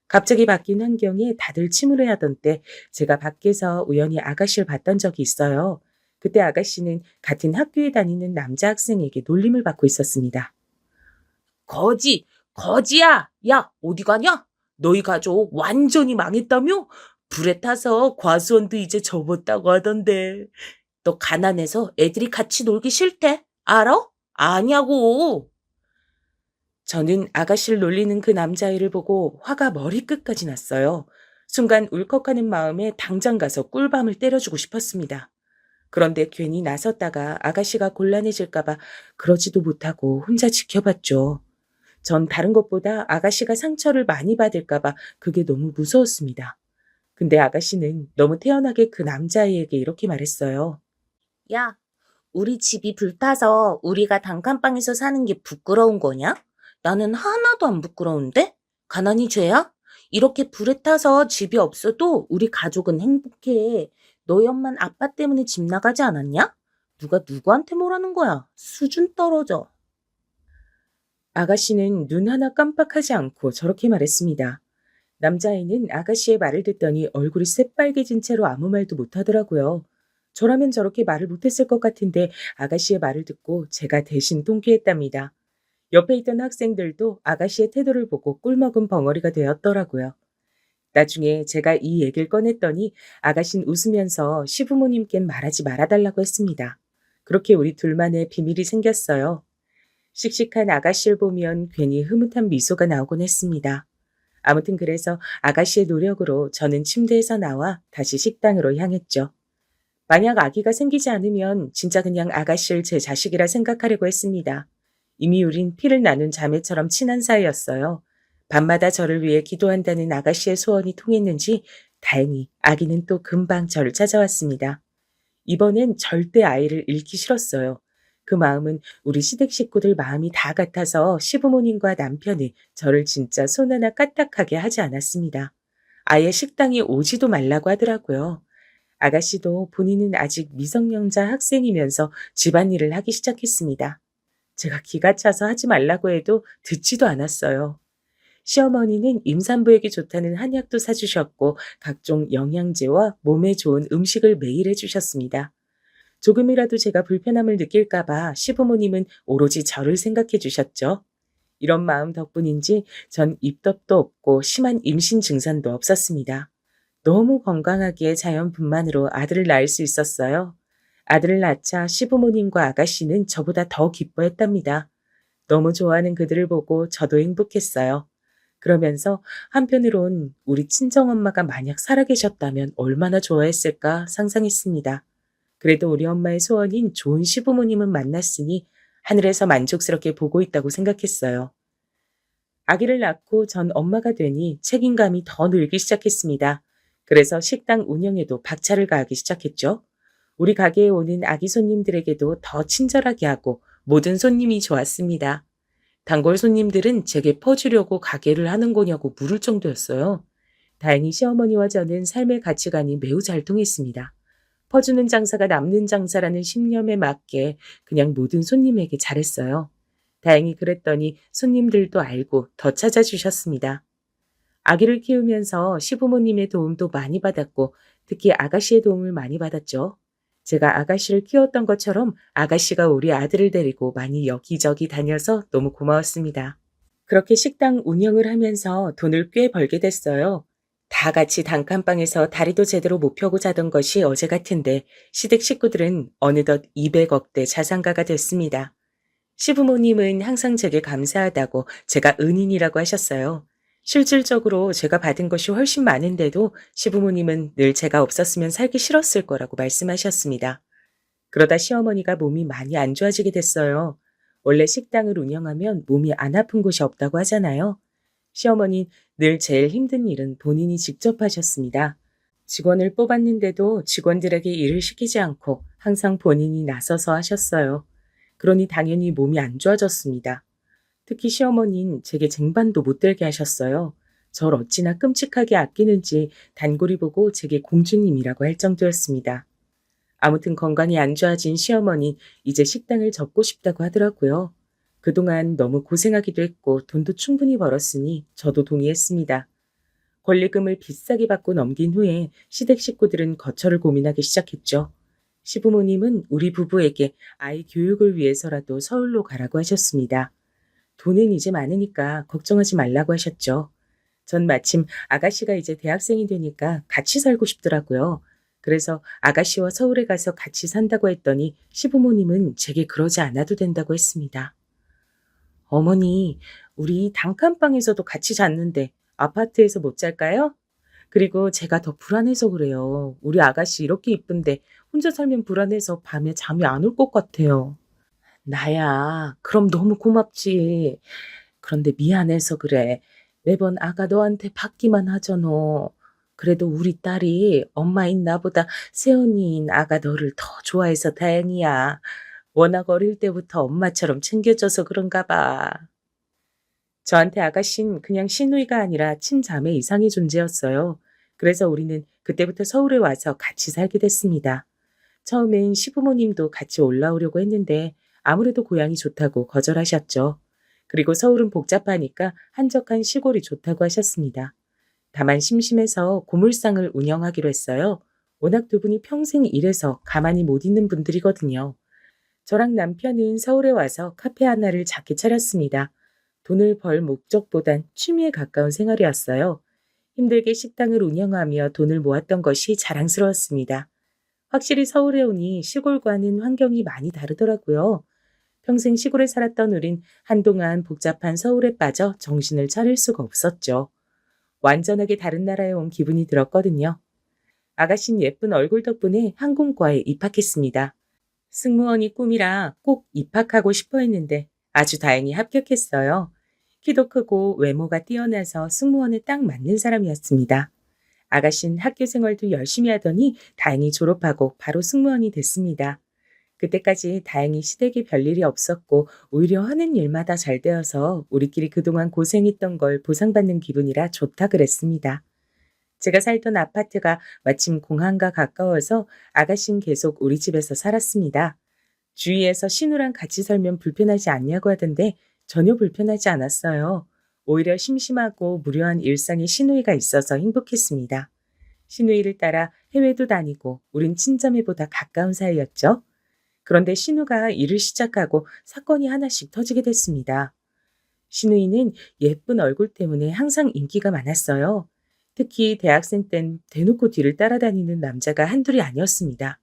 갑자기 바뀐 환경에 다들 침울해하던 때 제가 밖에서 우연히 아가씨를 봤던 적이 있어요. 그때 아가씨는 같은 학교에 다니는 남자 학생에게 놀림을 받고 있었습니다. 거지야! 야, 어디 가냐? 너희 가족 완전히 망했다며? 불에 타서 과수원도 이제 접었다고 하던데. 너 가난해서 애들이 같이 놀기 싫대. 알아? 아냐고. 저는 아가씨를 놀리는 그 남자애를 보고 화가 머리끝까지 났어요. 순간 울컥하는 마음에 당장 가서 꿀밤을 때려주고 싶었습니다. 그런데 괜히 나섰다가 아가씨가 곤란해질까봐 그러지도 못하고 혼자 지켜봤죠. 전 다른 것보다 아가씨가 상처를 많이 받을까봐 그게 너무 무서웠습니다. 근데 아가씨는 너무 태연하게 그 남자아이에게 이렇게 말했어요. 야, 우리 집이 불타서 우리가 단칸방에서 사는 게 부끄러운 거냐? 나는 하나도 안 부끄러운데? 가난이 죄야? 이렇게 불에 타서 집이 없어도 우리 가족은 행복해. 너희 엄만 아빠 때문에 집 나가지 않았냐? 누가 누구한테 뭐라는 거야? 수준 떨어져. 아가씨는 눈 하나 깜빡하지 않고 저렇게 말했습니다. 남자아이는 아가씨의 말을 듣더니 얼굴이 새빨개진 채로 아무 말도 못하더라고요. 저라면 저렇게 말을 못했을 것 같은데 아가씨의 말을 듣고 제가 대신 통쾌했답니다. 옆에 있던 학생들도 아가씨의 태도를 보고 꿀먹은 벙어리가 되었더라고요. 나중에 제가 이 얘기를 꺼냈더니 아가씨는 웃으면서 시부모님께는 말하지 말아달라고 했습니다. 그렇게 우리 둘만의 비밀이 생겼어요. 씩씩한 아가씨를 보면 괜히 흐뭇한 미소가 나오곤 했습니다. 아무튼 그래서 아가씨의 노력으로 저는 침대에서 나와 다시 식당으로 향했죠. 만약 아기가 생기지 않으면 진짜 그냥 아가씨를 제 자식이라 생각하려고 했습니다. 이미 우린 피를 나눈 자매처럼 친한 사이였어요. 밤마다 저를 위해 기도한다는 아가씨의 소원이 통했는지 다행히 아기는 또 금방 저를 찾아왔습니다. 이번엔 절대 아이를 잃기 싫었어요. 그 마음은 우리 시댁 식구들 마음이 다 같아서 시부모님과 남편이 저를 진짜 손 하나 까딱하게 하지 않았습니다. 아예 식당에 오지도 말라고 하더라고요. 아가씨도 본인은 아직 미성년자 학생이면서 집안일을 하기 시작했습니다. 제가 기가 차서 하지 말라고 해도 듣지도 않았어요. 시어머니는 임산부에게 좋다는 한약도 사주셨고 각종 영양제와 몸에 좋은 음식을 매일 해주셨습니다. 조금이라도 제가 불편함을 느낄까봐 시부모님은 오로지 저를 생각해 주셨죠. 이런 마음 덕분인지 전 입덧도 없고 심한 임신 증상도 없었습니다. 너무 건강하게 자연분만으로 아들을 낳을 수 있었어요. 아들을 낳자 시부모님과 아가씨는 저보다 더 기뻐했답니다. 너무 좋아하는 그들을 보고 저도 행복했어요. 그러면서 한편으론 우리 친정엄마가 만약 살아계셨다면 얼마나 좋아했을까 상상했습니다. 그래도 우리 엄마의 소원인 좋은 시부모님은 만났으니 하늘에서 만족스럽게 보고 있다고 생각했어요. 아기를 낳고 전 엄마가 되니 책임감이 더 늘기 시작했습니다. 그래서 식당 운영에도 박차를 가하기 시작했죠. 우리 가게에 오는 아기 손님들에게도 더 친절하게 하고 모든 손님이 좋았습니다. 단골 손님들은 제게 퍼주려고 가게를 하는 거냐고 물을 정도였어요. 다행히 시어머니와 저는 삶의 가치관이 매우 잘 통했습니다. 퍼주는 장사가 남는 장사라는 신념에 맞게 그냥 모든 손님에게 잘했어요. 다행히 그랬더니 손님들도 알고 더 찾아주셨습니다. 아기를 키우면서 시부모님의 도움도 많이 받았고 특히 아가씨의 도움을 많이 받았죠. 제가 아가씨를 키웠던 것처럼 아가씨가 우리 아들을 데리고 많이 여기저기 다녀서 너무 고마웠습니다. 그렇게 식당 운영을 하면서 돈을 꽤 벌게 됐어요. 다 같이 단칸방에서 다리도 제대로 못 펴고 자던 것이 어제 같은데 시댁 식구들은 어느덧 200억대 자산가가 됐습니다. 시부모님은 항상 제게 감사하다고 제가 은인이라고 하셨어요. 실질적으로 제가 받은 것이 훨씬 많은데도 시부모님은 늘 제가 없었으면 살기 싫었을 거라고 말씀하셨습니다. 그러다 시어머니가 몸이 많이 안 좋아지게 됐어요. 원래 식당을 운영하면 몸이 안 아픈 곳이 없다고 하잖아요. 시어머니는 늘 제일 힘든 일은 본인이 직접 하셨습니다. 직원을 뽑았는데도 직원들에게 일을 시키지 않고 항상 본인이 나서서 하셨어요. 그러니 당연히 몸이 안 좋아졌습니다. 특히 시어머니는 제게 쟁반도 못 들게 하셨어요. 절 어찌나 끔찍하게 아끼는지 단골이 보고 제게 공주님이라고 할 정도였습니다. 아무튼 건강이 안 좋아진 시어머니 이제 식당을 접고 싶다고 하더라고요. 그동안 너무 고생하기도 했고 돈도 충분히 벌었으니 저도 동의했습니다. 권리금을 비싸게 받고 넘긴 후에 시댁 식구들은 거처를 고민하기 시작했죠. 시부모님은 우리 부부에게 아이 교육을 위해서라도 서울로 가라고 하셨습니다. 돈은 이제 많으니까 걱정하지 말라고 하셨죠. 전 마침 아가씨가 이제 대학생이 되니까 같이 살고 싶더라고요. 그래서 아가씨와 서울에 가서 같이 산다고 했더니 시부모님은 제게 그러지 않아도 된다고 했습니다. 어머니, 우리 단칸방에서도 같이 잤는데 아파트에서 못 잘까요? 그리고 제가 더 불안해서 그래요. 우리 아가씨 이렇게 이쁜데 혼자 살면 불안해서 밤에 잠이 안 올 것 같아요. 나야, 그럼 너무 고맙지. 그런데 미안해서 그래. 매번 아가 너한테 받기만 하잖아. 그래도 우리 딸이 엄마인 나보다 새언니인 아가 너를 더 좋아해서 다행이야. 워낙 어릴 때부터 엄마처럼 챙겨줘서 그런가 봐. 저한테 아가씨는 그냥 시누이가 아니라 친자매 이상의 존재였어요. 그래서 우리는 그때부터 서울에 와서 같이 살게 됐습니다. 처음엔 시부모님도 같이 올라오려고 했는데 아무래도 고향이 좋다고 거절하셨죠. 그리고 서울은 복잡하니까 한적한 시골이 좋다고 하셨습니다. 다만 심심해서 고물상을 운영하기로 했어요. 워낙 두 분이 평생 일해서 가만히 못 있는 분들이거든요. 저랑 남편은 서울에 와서 카페 하나를 작게 차렸습니다. 돈을 벌 목적보단 취미에 가까운 생활이었어요. 힘들게 식당을 운영하며 돈을 모았던 것이 자랑스러웠습니다. 확실히 서울에 오니 시골과는 환경이 많이 다르더라고요. 평생 시골에 살았던 우린 한동안 복잡한 서울에 빠져 정신을 차릴 수가 없었죠. 완전하게 다른 나라에 온 기분이 들었거든요. 아가씨는 예쁜 얼굴 덕분에 항공과에 입학했습니다. 승무원이 꿈이라 꼭 입학하고 싶어 했는데 아주 다행히 합격했어요. 키도 크고 외모가 뛰어나서 승무원에 딱 맞는 사람이었습니다. 아가씨는 학교 생활도 열심히 하더니 다행히 졸업하고 바로 승무원이 됐습니다. 그때까지 다행히 시댁에 별일이 없었고 오히려 하는 일마다 잘 되어서 우리끼리 그동안 고생했던 걸 보상받는 기분이라 좋다 그랬습니다. 제가 살던 아파트가 마침 공항과 가까워서 아가씨는 계속 우리 집에서 살았습니다. 주위에서 신우랑 같이 살면 불편하지 않냐고 하던데 전혀 불편하지 않았어요. 오히려 심심하고 무료한 일상에 신우이가 있어서 행복했습니다. 신우이를 따라 해외도 다니고 우린 친자매보다 가까운 사이였죠. 그런데 신우가 일을 시작하고 사건이 하나씩 터지게 됐습니다. 신우이는 예쁜 얼굴 때문에 항상 인기가 많았어요. 특히 대학생 땐 대놓고 뒤를 따라다니는 남자가 한둘이 아니었습니다.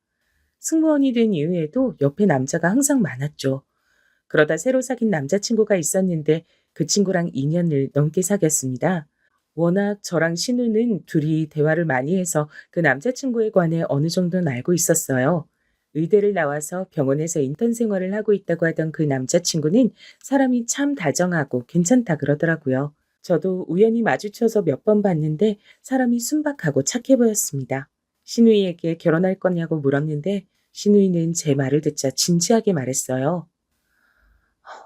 승무원이 된 이후에도 옆에 남자가 항상 많았죠. 그러다 새로 사귄 남자친구가 있었는데 그 친구랑 2년을 넘게 사귀었습니다. 워낙 저랑 신우는 둘이 대화를 많이 해서 그 남자친구에 관해 어느 정도는 알고 있었어요. 의대를 나와서 병원에서 인턴 생활을 하고 있다고 하던 그 남자친구는 사람이 참 다정하고 괜찮다 그러더라고요. 저도 우연히 마주쳐서 몇 번 봤는데 사람이 순박하고 착해 보였습니다. 신우이에게 결혼할 거냐고 물었는데 신우이는 제 말을 듣자 진지하게 말했어요.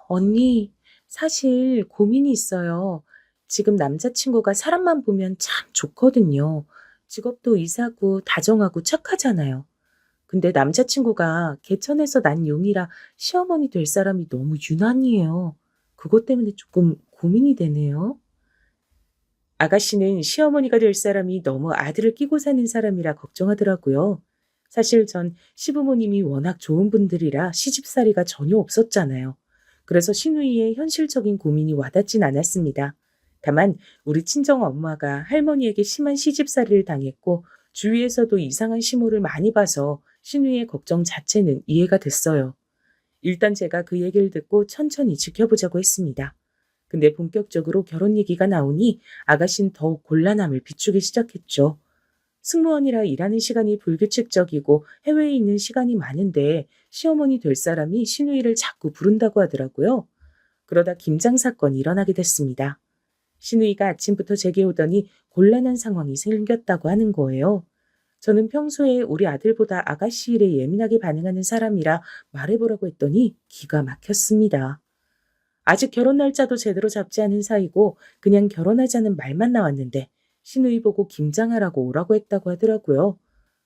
언니, 사실 고민이 있어요. 지금 남자친구가 사람만 보면 참 좋거든요. 직업도 이사고 다정하고 착하잖아요. 근데 남자친구가 개천에서 난 용이라 시어머니 될 사람이 너무 유난이에요. 그것 때문에 조금 고민이 되네요. 아가씨는 시어머니가 될 사람이 너무 아들을 끼고 사는 사람이라 걱정하더라고요. 사실 전 시부모님이 워낙 좋은 분들이라 시집살이가 전혀 없었잖아요. 그래서 신우이의 현실적인 고민이 와닿진 않았습니다. 다만 우리 친정 엄마가 할머니에게 심한 시집살이를 당했고 주위에서도 이상한 시모를 많이 봐서 신우이의 걱정 자체는 이해가 됐어요. 일단 제가 그 얘기를 듣고 천천히 지켜보자고 했습니다. 근데 본격적으로 결혼 얘기가 나오니 아가씨는 더욱 곤란함을 비추기 시작했죠. 승무원이라 일하는 시간이 불규칙적이고 해외에 있는 시간이 많은데 시어머니 될 사람이 신우이를 자꾸 부른다고 하더라고요. 그러다 김장 사건이 일어나게 됐습니다. 신우이가 아침부터 제게 오더니 곤란한 상황이 생겼다고 하는 거예요. 저는 평소에 우리 아들보다 아가씨 일에 예민하게 반응하는 사람이라 말해보라고 했더니 기가 막혔습니다. 아직 결혼 날짜도 제대로 잡지 않은 사이고 그냥 결혼하자는 말만 나왔는데 신우이 보고 김장하라고 오라고 했다고 하더라고요.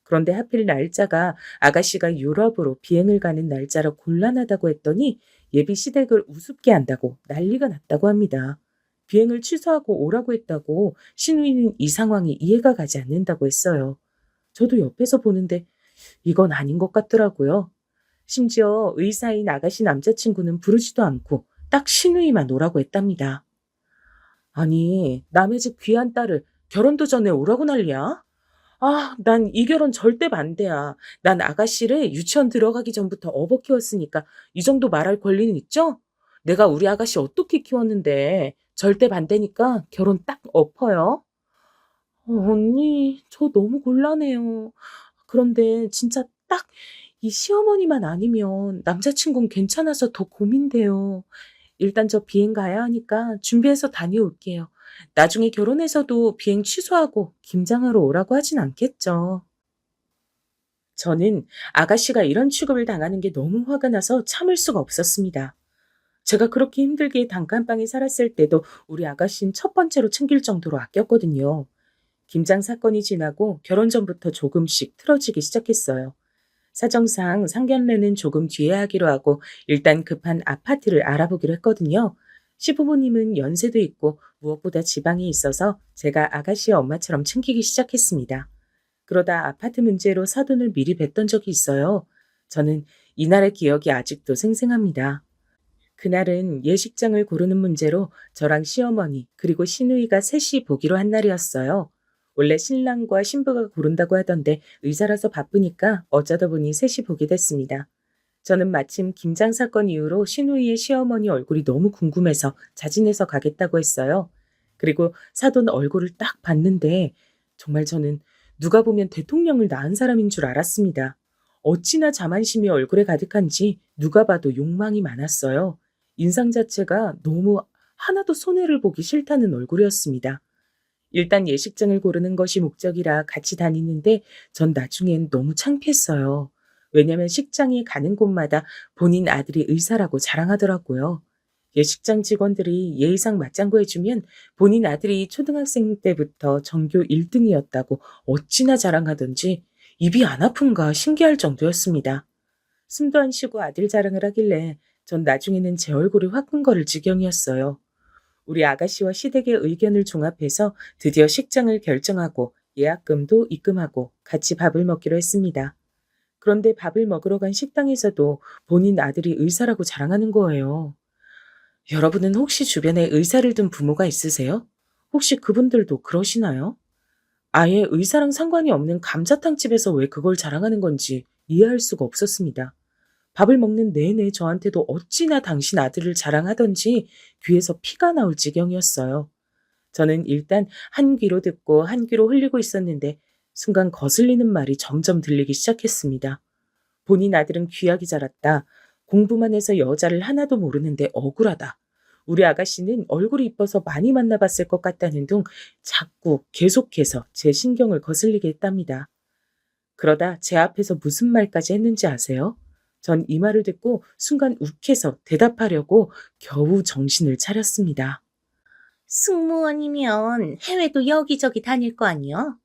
그런데 하필 날짜가 아가씨가 유럽으로 비행을 가는 날짜라 곤란하다고 했더니 예비 시댁을 우습게 한다고 난리가 났다고 합니다. 비행을 취소하고 오라고 했다고 신우이는 이 상황이 이해가 가지 않는다고 했어요. 저도 옆에서 보는데 이건 아닌 것 같더라고요. 심지어 의사인 아가씨 남자친구는 부르지도 않고 딱 신우이만 오라고 했답니다. 아니, 남의 집 귀한 딸을 결혼도 전에 오라고 난리야? 아, 난 이 결혼 절대 반대야. 난 아가씨를 유치원 들어가기 전부터 업어 키웠으니까 이 정도 말할 권리는 있죠? 내가 우리 아가씨 어떻게 키웠는데 절대 반대니까 결혼 딱 엎어요. 언니, 저 너무 곤란해요. 그런데 진짜 딱 이 시어머니만 아니면 남자친구는 괜찮아서 더 고민돼요. 일단 저 비행 가야 하니까 준비해서 다녀올게요. 나중에 결혼해서도 비행 취소하고 김장하러 오라고 하진 않겠죠. 저는 아가씨가 이런 취급을 당하는 게 너무 화가 나서 참을 수가 없었습니다. 제가 그렇게 힘들게 단칸방에 살았을 때도 우리 아가씨는 첫 번째로 챙길 정도로 아꼈거든요. 김장 사건이 지나고 결혼 전부터 조금씩 틀어지기 시작했어요. 사정상 상견례는 조금 뒤에 하기로 하고 일단 급한 아파트를 알아보기로 했거든요. 시부모님은 연세도 있고 무엇보다 지방이 있어서 제가 아가씨의 엄마처럼 챙기기 시작했습니다. 그러다 아파트 문제로 사돈을 미리 뵀던 적이 있어요. 저는 이날의 기억이 아직도 생생합니다. 그날은 예식장을 고르는 문제로 저랑 시어머니 그리고 시누이가 셋이 보기로 한 날이었어요. 원래 신랑과 신부가 고른다고 하던데 의사라서 바쁘니까 어쩌다 보니 셋이 보게 됐습니다. 저는 마침 김장 사건 이후로 시누이의 시어머니 얼굴이 너무 궁금해서 자진해서 가겠다고 했어요. 그리고 사돈 얼굴을 딱 봤는데 정말 저는 누가 보면 대통령을 낳은 사람인 줄 알았습니다. 어찌나 자만심이 얼굴에 가득한지 누가 봐도 욕망이 많았어요. 인상 자체가 너무 하나도 손해를 보기 싫다는 얼굴이었습니다. 일단 예식장을 고르는 것이 목적이라 같이 다니는데 전 나중엔 너무 창피했어요. 왜냐면 식장에 가는 곳마다 본인 아들이 의사라고 자랑하더라고요. 예식장 직원들이 예의상 맞장구 해주면 본인 아들이 초등학생 때부터 전교 1등이었다고 어찌나 자랑하던지 입이 안 아픈가 신기할 정도였습니다. 숨도 안 쉬고 아들 자랑을 하길래 전 나중에는 제 얼굴이 화끈거릴 지경이었어요. 우리 아가씨와 시댁의 의견을 종합해서 드디어 식장을 결정하고 예약금도 입금하고 같이 밥을 먹기로 했습니다. 그런데 밥을 먹으러 간 식당에서도 본인 아들이 의사라고 자랑하는 거예요. 여러분은 혹시 주변에 의사를 둔 부모가 있으세요? 혹시 그분들도 그러시나요? 아예 의사랑 상관이 없는 감자탕 집에서 왜 그걸 자랑하는 건지 이해할 수가 없었습니다. 밥을 먹는 내내 저한테도 어찌나 당신 아들을 자랑하던지 귀에서 피가 나올 지경이었어요. 저는 일단 한 귀로 듣고 한 귀로 흘리고 있었는데 순간 거슬리는 말이 점점 들리기 시작했습니다. 본인 아들은 귀하게 자랐다. 공부만 해서 여자를 하나도 모르는데 억울하다. 우리 아가씨는 얼굴이 이뻐서 많이 만나봤을 것 같다는 둥 자꾸 계속해서 제 신경을 거슬리게 했답니다. 그러다 제 앞에서 무슨 말까지 했는지 아세요? 전 이 말을 듣고 순간 욱해서 대답하려고 겨우 정신을 차렸습니다. 승무원이면 해외도 여기저기 다닐 거 아니요?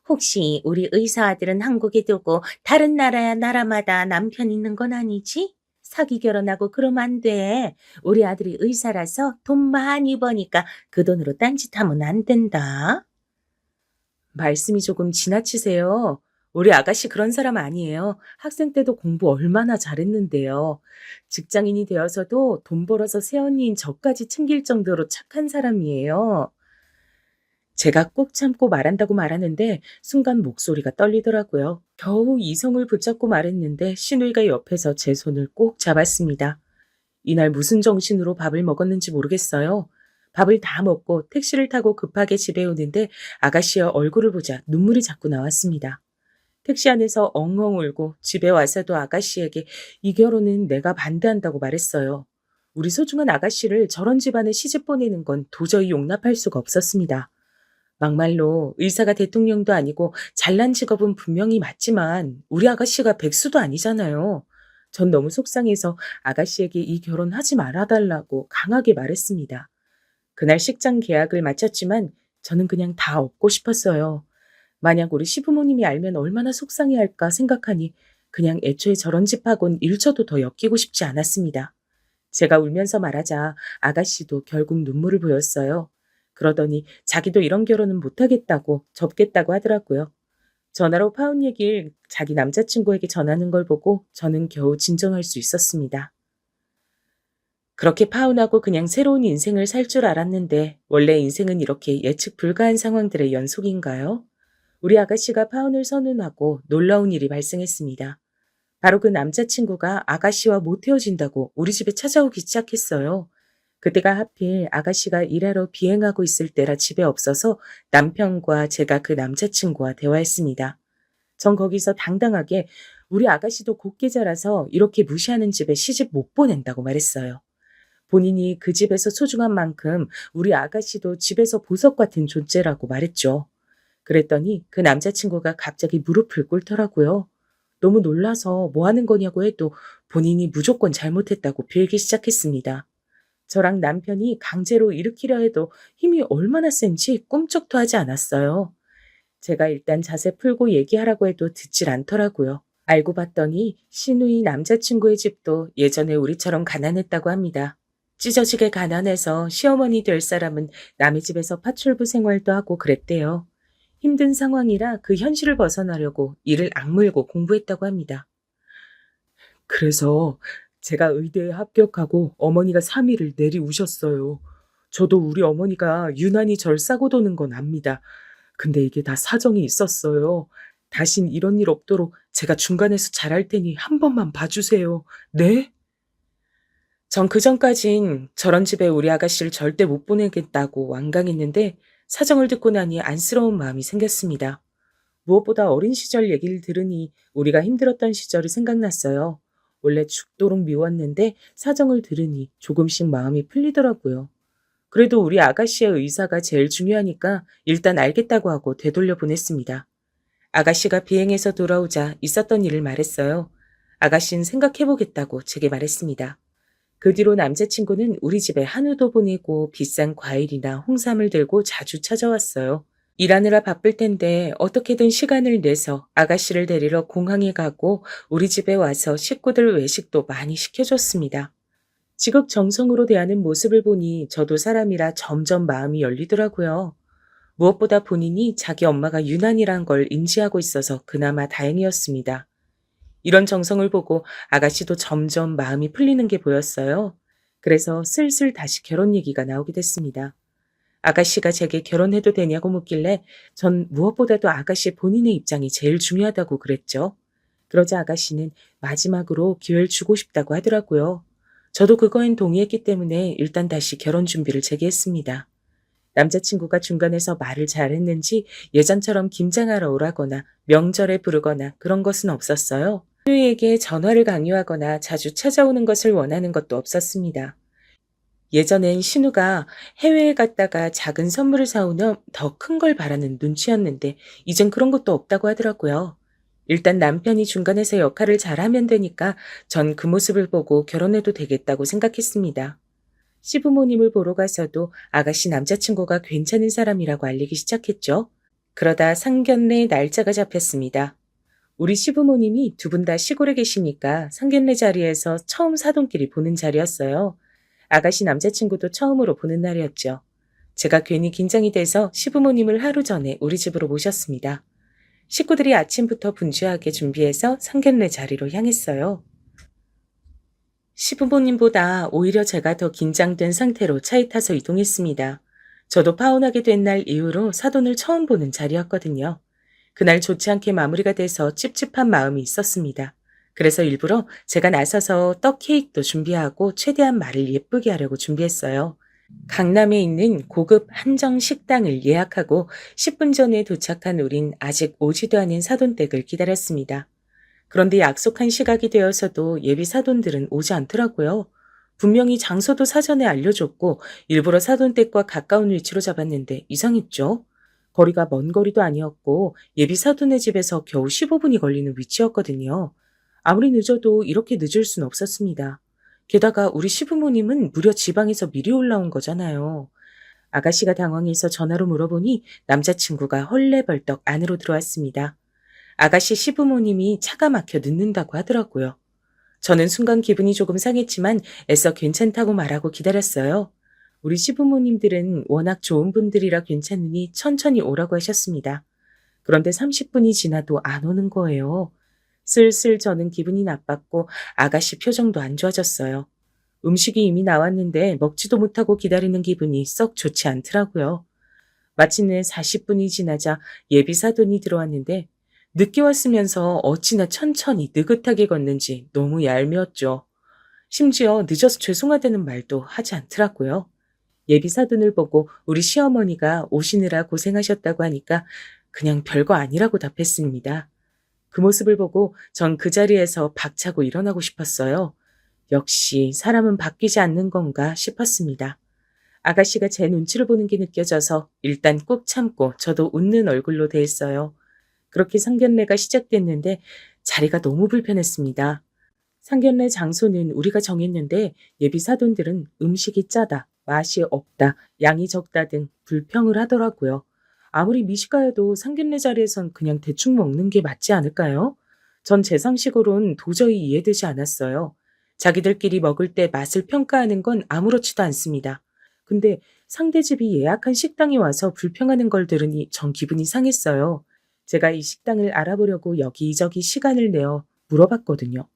혹시 우리 의사 아들은 한국에 두고 다른 나라야 나라마다 남편 있는 건 아니지? 사기 결혼하고 그러면 안 돼. 우리 아들이 의사라서 돈 많이 버니까 그 돈으로 딴짓하면 안 된다. 말씀이 조금 지나치세요. 우리 아가씨 그런 사람 아니에요. 학생 때도 공부 얼마나 잘했는데요. 직장인이 되어서도 돈 벌어서 새언니인 저까지 챙길 정도로 착한 사람이에요. 제가 꾹 참고 말한다고 말하는데 순간 목소리가 떨리더라고요. 겨우 이성을 붙잡고 말했는데 시누이가 옆에서 제 손을 꼭 잡았습니다. 이날 무슨 정신으로 밥을 먹었는지 모르겠어요. 밥을 다 먹고 택시를 타고 급하게 집에 오는데 아가씨의 얼굴을 보자 눈물이 자꾸 나왔습니다. 택시 안에서 엉엉 울고 집에 와서도 아가씨에게 이 결혼은 내가 반대한다고 말했어요. 우리 소중한 아가씨를 저런 집안에 시집 보내는 건 도저히 용납할 수가 없었습니다. 막말로 의사가 대통령도 아니고 잘난 직업은 분명히 맞지만 우리 아가씨가 백수도 아니잖아요. 전 너무 속상해서 아가씨에게 이 결혼 하지 말아달라고 강하게 말했습니다. 그날 식장 계약을 마쳤지만 저는 그냥 다 얻고 싶었어요. 만약 우리 시부모님이 알면 얼마나 속상해할까 생각하니 그냥 애초에 저런 집하고는 1초도 더 엮이고 싶지 않았습니다. 제가 울면서 말하자 아가씨도 결국 눈물을 보였어요. 그러더니 자기도 이런 결혼은 못하겠다고 접겠다고 하더라고요. 전화로 파혼 얘기를 자기 남자친구에게 전하는 걸 보고 저는 겨우 진정할 수 있었습니다. 그렇게 파혼하고 그냥 새로운 인생을 살 줄 알았는데 원래 인생은 이렇게 예측 불가한 상황들의 연속인가요? 우리 아가씨가 파혼을 선언하고 놀라운 일이 발생했습니다. 바로 그 남자친구가 아가씨와 못 헤어진다고 우리 집에 찾아오기 시작했어요. 그때가 하필 아가씨가 일하러 비행하고 있을 때라 집에 없어서 남편과 제가 그 남자친구와 대화했습니다. 전 거기서 당당하게 우리 아가씨도 곱게 자라서 이렇게 무시하는 집에 시집 못 보낸다고 말했어요. 본인이 그 집에서 소중한 만큼 우리 아가씨도 집에서 보석 같은 존재라고 말했죠. 그랬더니 그 남자친구가 갑자기 무릎을 꿇더라고요. 너무 놀라서 뭐 하는 거냐고 해도 본인이 무조건 잘못했다고 빌기 시작했습니다. 저랑 남편이 강제로 일으키려 해도 힘이 얼마나 센지 꿈쩍도 하지 않았어요. 제가 일단 자세 풀고 얘기하라고 해도 듣질 않더라고요. 알고 봤더니 시누이 남자친구의 집도 예전에 우리처럼 가난했다고 합니다. 찢어지게 가난해서 시어머니 될 사람은 남의 집에서 파출부 생활도 하고 그랬대요. 힘든 상황이라 그 현실을 벗어나려고 이를 악물고 공부했다고 합니다. 그래서 제가 의대에 합격하고 어머니가 3일을 내리우셨어요. 저도 우리 어머니가 유난히 절 싸고 도는 건 압니다. 근데 이게 다 사정이 있었어요. 다신 이런 일 없도록 제가 중간에서 잘할 테니 한 번만 봐주세요. 네? 전 그전까진 저런 집에 우리 아가씨를 절대 못 보내겠다고 완강했는데 사정을 듣고 나니 안쓰러운 마음이 생겼습니다. 무엇보다 어린 시절 얘기를 들으니 우리가 힘들었던 시절이 생각났어요. 원래 죽도록 미웠는데 사정을 들으니 조금씩 마음이 풀리더라고요. 그래도 우리 아가씨의 의사가 제일 중요하니까 일단 알겠다고 하고 되돌려 보냈습니다. 아가씨가 비행해서 돌아오자 있었던 일을 말했어요. 아가씨는 생각해보겠다고 제게 말했습니다. 그 뒤로 남자친구는 우리 집에 한우도 보내고 비싼 과일이나 홍삼을 들고 자주 찾아왔어요. 일하느라 바쁠 텐데 어떻게든 시간을 내서 아가씨를 데리러 공항에 가고 우리 집에 와서 식구들 외식도 많이 시켜줬습니다. 지극정성으로 대하는 모습을 보니 저도 사람이라 점점 마음이 열리더라고요. 무엇보다 본인이 자기 엄마가 유난이란 걸 인지하고 있어서 그나마 다행이었습니다. 이런 정성을 보고 아가씨도 점점 마음이 풀리는 게 보였어요. 그래서 슬슬 다시 결혼 얘기가 나오게 됐습니다. 아가씨가 제게 결혼해도 되냐고 묻길래 전 무엇보다도 아가씨 본인의 입장이 제일 중요하다고 그랬죠. 그러자 아가씨는 마지막으로 기회를 주고 싶다고 하더라고요. 저도 그거엔 동의했기 때문에 일단 다시 결혼 준비를 재개했습니다. 남자친구가 중간에서 말을 잘했는지 예전처럼 김장하러 오라거나 명절에 부르거나 그런 것은 없었어요. 신우에게 전화를 강요하거나 자주 찾아오는 것을 원하는 것도 없었습니다. 예전엔 신우가 해외에 갔다가 작은 선물을 사오면 더 큰 걸 바라는 눈치였는데 이젠 그런 것도 없다고 하더라고요. 일단 남편이 중간에서 역할을 잘하면 되니까 전 그 모습을 보고 결혼해도 되겠다고 생각했습니다. 시부모님을 보러 가서도 아가씨 남자친구가 괜찮은 사람이라고 알리기 시작했죠. 그러다 상견례 날짜가 잡혔습니다. 우리 시부모님이 두 분 다 시골에 계시니까 상견례 자리에서 처음 사돈끼리 보는 자리였어요. 아가씨 남자친구도 처음으로 보는 날이었죠. 제가 괜히 긴장이 돼서 시부모님을 하루 전에 우리 집으로 모셨습니다. 식구들이 아침부터 분주하게 준비해서 상견례 자리로 향했어요. 시부모님보다 오히려 제가 더 긴장된 상태로 차에 타서 이동했습니다. 저도 파혼하게 된 날 이후로 사돈을 처음 보는 자리였거든요. 그날 좋지 않게 마무리가 돼서 찝찝한 마음이 있었습니다. 그래서 일부러 제가 나서서 떡 케이크도 준비하고 최대한 말을 예쁘게 하려고 준비했어요. 강남에 있는 고급 한정 식당을 예약하고 10분 전에 도착한 우린 아직 오지도 않은 사돈댁을 기다렸습니다. 그런데 약속한 시각이 되어서도 예비 사돈들은 오지 않더라고요. 분명히 장소도 사전에 알려줬고 일부러 사돈댁과 가까운 위치로 잡았는데 이상했죠. 거리가 먼 거리도 아니었고 예비 사돈의 집에서 겨우 15분이 걸리는 위치였거든요. 아무리 늦어도 이렇게 늦을 순 없었습니다. 게다가 우리 시부모님은 무려 지방에서 미리 올라온 거잖아요. 아가씨가 당황해서 전화로 물어보니 남자친구가 헐레벌떡 안으로 들어왔습니다. 아가씨 시부모님이 차가 막혀 늦는다고 하더라고요. 저는 순간 기분이 조금 상했지만 애써 괜찮다고 말하고 기다렸어요. 우리 시부모님들은 워낙 좋은 분들이라 괜찮으니 천천히 오라고 하셨습니다. 그런데 30분이 지나도 안 오는 거예요. 슬슬 저는 기분이 나빴고 아가씨 표정도 안 좋아졌어요. 음식이 이미 나왔는데 먹지도 못하고 기다리는 기분이 썩 좋지 않더라고요. 마침내 40분이 지나자 예비 사돈이 들어왔는데 늦게 왔으면서 어찌나 천천히 느긋하게 걷는지 너무 얄미웠죠. 심지어 늦어서 죄송하다는 말도 하지 않더라고요. 예비 사돈을 보고 우리 시어머니가 오시느라 고생하셨다고 하니까 그냥 별거 아니라고 답했습니다. 그 모습을 보고 전 그 자리에서 박차고 일어나고 싶었어요. 역시 사람은 바뀌지 않는 건가 싶었습니다. 아가씨가 제 눈치를 보는 게 느껴져서 일단 꾹 참고 저도 웃는 얼굴로 대했어요. 그렇게 상견례가 시작됐는데 자리가 너무 불편했습니다. 상견례 장소는 우리가 정했는데 예비 사돈들은 음식이 짜다, 맛이 없다, 양이 적다 등 불평을 하더라고요. 아무리 미식가여도 상견례 자리에선 그냥 대충 먹는 게 맞지 않을까요? 전 제 상식으론 도저히 이해되지 않았어요. 자기들끼리 먹을 때 맛을 평가하는 건 아무렇지도 않습니다. 근데 상대 집이 예약한 식당에 와서 불평하는 걸 들으니 전 기분이 상했어요. 제가 이 식당을 알아보려고 여기저기 시간을 내어 물어봤거든요.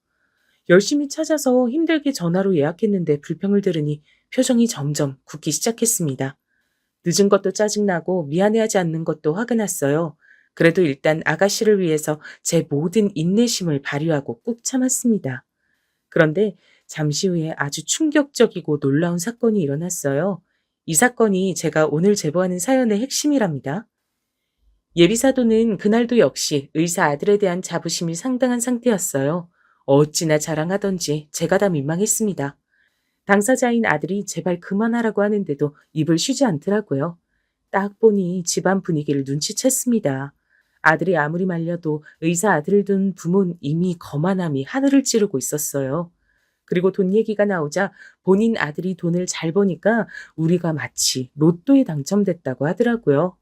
열심히 찾아서 힘들게 전화로 예약했는데 불평을 들으니 표정이 점점 굳기 시작했습니다. 늦은 것도 짜증나고 미안해하지 않는 것도 화가 났어요. 그래도 일단 아가씨를 위해서 제 모든 인내심을 발휘하고 꾹 참았습니다. 그런데 잠시 후에 아주 충격적이고 놀라운 사건이 일어났어요. 이 사건이 제가 오늘 제보하는 사연의 핵심이랍니다. 예비사도는 그날도 역시 의사 아들에 대한 자부심이 상당한 상태였어요. 어찌나 자랑하던지 제가 다 민망했습니다. 당사자인 아들이 제발 그만하라고 하는데도 입을 쉬지 않더라고요. 딱 보니 집안 분위기를 눈치챘습니다. 아들이 아무리 말려도 의사 아들을 둔 부모는 이미 거만함이 하늘을 찌르고 있었어요. 그리고 돈 얘기가 나오자 본인 아들이 돈을 잘 버니까 우리가 마치 로또에 당첨됐다고 하더라고요.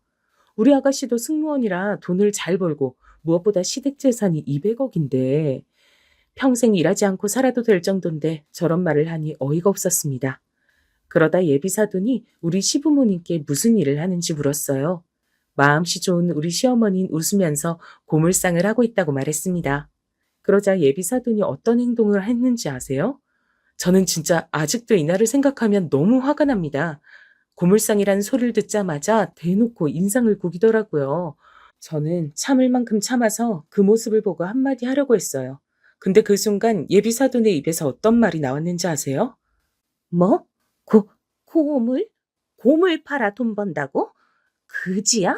우리 아가씨도 승무원이라 돈을 잘 벌고 무엇보다 시댁 재산이 200억인데 평생 일하지 않고 살아도 될 정도인데 저런 말을 하니 어이가 없었습니다. 그러다 예비사돈이 우리 시부모님께 무슨 일을 하는지 물었어요. 마음씨 좋은 우리 시어머니는 웃으면서 고물상을 하고 있다고 말했습니다. 그러자 예비사돈이 어떤 행동을 했는지 아세요? 저는 진짜 아직도 이날을 생각하면 너무 화가 납니다. 고물상이라는 소리를 듣자마자 대놓고 인상을 구기더라고요. 저는 참을 만큼 참아서 그 모습을 보고 한마디 하려고 했어요. 근데 그 순간 예비사돈의 입에서 어떤 말이 나왔는지 아세요? 뭐? 고물? 고물 팔아 돈 번다고? 그지야?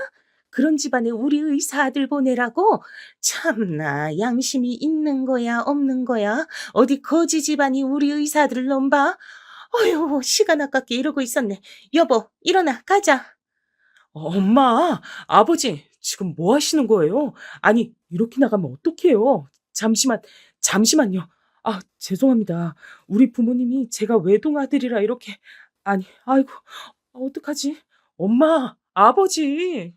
그런 집안에 우리 의사 아들 보내라고? 참나, 양심이 있는 거야, 없는 거야? 어디 거지 집안이 우리 의사 아들을 넘봐? 어휴, 시간 아깝게 이러고 있었네. 여보, 일어나, 가자. 엄마, 아버지, 지금 뭐 하시는 거예요? 아니, 이렇게 나가면 어떡해요? 잠시만요. 아, 죄송합니다. 우리 부모님이 제가 외동아들이라 이렇게, 아니, 아이고, 어떡하지? 엄마, 아버지.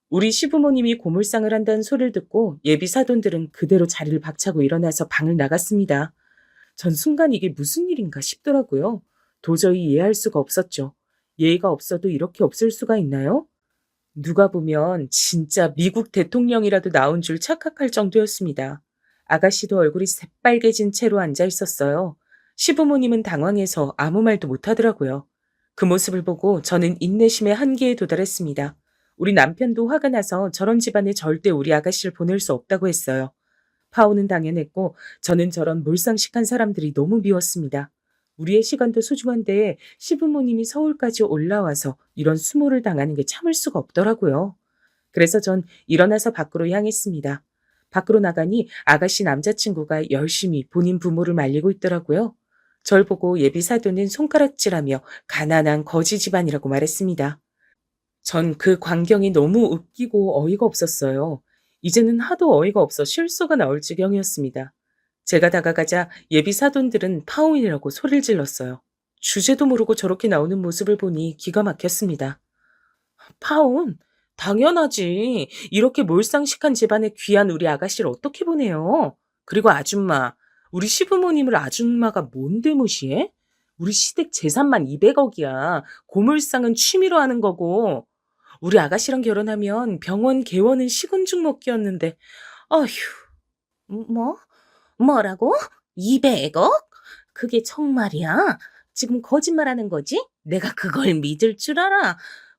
우리 시부모님이 고물상을 한다는 소리를 듣고 예비 사돈들은 그대로 자리를 박차고 일어나서 방을 나갔습니다. 전 순간 이게 무슨 일인가 싶더라고요. 도저히 이해할 수가 없었죠. 예의가 없어도 이렇게 없을 수가 있나요? 누가 보면 진짜 미국 대통령이라도 나온 줄 착각할 정도였습니다. 아가씨도 얼굴이 새빨개진 채로 앉아 있었어요. 시부모님은 당황해서 아무 말도 못하더라고요. 그 모습을 보고 저는 인내심의 한계에 도달했습니다. 우리 남편도 화가 나서 저런 집안에 절대 우리 아가씨를 보낼 수 없다고 했어요. 파혼은 당연했고 저는 저런 몰상식한 사람들이 너무 미웠습니다. 우리의 시간도 소중한데 시부모님이 서울까지 올라와서 이런 수모를 당하는 게 참을 수가 없더라고요. 그래서 전 일어나서 밖으로 향했습니다. 밖으로 나가니 아가씨 남자친구가 열심히 본인 부모를 말리고 있더라고요. 절 보고 예비 사돈은 손가락질하며 가난한 거지 집안이라고 말했습니다. 전 그 광경이 너무 웃기고 어이가 없었어요. 이제는 하도 어이가 없어 실수가 나올 지경이었습니다. 제가 다가가자 예비 사돈들은 파혼이라고 소리를 질렀어요. 주제도 모르고 저렇게 나오는 모습을 보니 기가 막혔습니다. 파혼? 당연하지. 이렇게 몰상식한 집안에 귀한 우리 아가씨를 어떻게 보내요? 그리고 아줌마, 우리 시부모님을 아줌마가 뭔데 무시해? 우리 시댁 재산만 200억이야. 고물상은 취미로 하는 거고. 우리 아가씨랑 결혼하면 병원 개원은 식은죽 먹기였는데. 아휴. 뭐? 뭐라고? 200억? 그게 정말이야? 지금 거짓말하는 거지? 내가 그걸 믿을 줄 알아?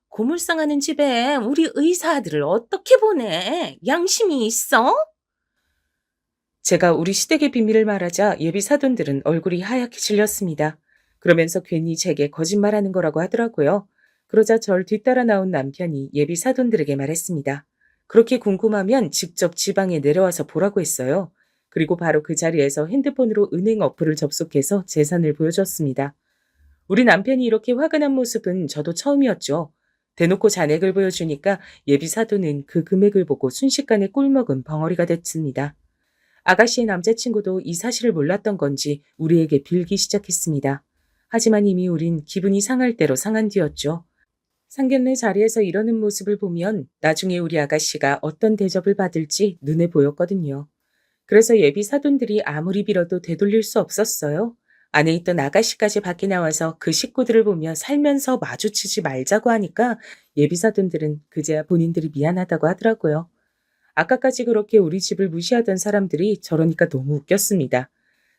고물상하는 집에 우리 의사 아들을 어떻게 보내? 양심이 있어? 제가 우리 시댁의 비밀을 말하자 예비 사돈들은 얼굴이 하얗게 질렸습니다. 그러면서 괜히 제게 거짓말하는 거라고 하더라고요. 그러자 절 뒤따라 나온 남편이 예비 사돈들에게 말했습니다. 그렇게 궁금하면 직접 지방에 내려와서 보라고 했어요. 그리고 바로 그 자리에서 핸드폰으로 은행 어플을 접속해서 재산을 보여줬습니다. 우리 남편이 이렇게 화가 난 모습은 저도 처음이었죠. 대놓고 잔액을 보여주니까 예비 사돈은 그 금액을 보고 순식간에 꿀먹은 벙어리가 됐습니다. 아가씨의 남자친구도 이 사실을 몰랐던 건지 우리에게 빌기 시작했습니다. 하지만 이미 우린 기분이 상할 대로 상한 뒤였죠. 상견례 자리에서 이러는 모습을 보면 나중에 우리 아가씨가 어떤 대접을 받을지 눈에 보였거든요. 그래서 예비 사돈들이 아무리 빌어도 되돌릴 수 없었어요. 안에 있던 아가씨까지 밖에 나와서 그 식구들을 보며 살면서 마주치지 말자고 하니까 예비 사돈들은 그제야 본인들이 미안하다고 하더라고요. 아까까지 그렇게 우리 집을 무시하던 사람들이 저러니까 너무 웃겼습니다.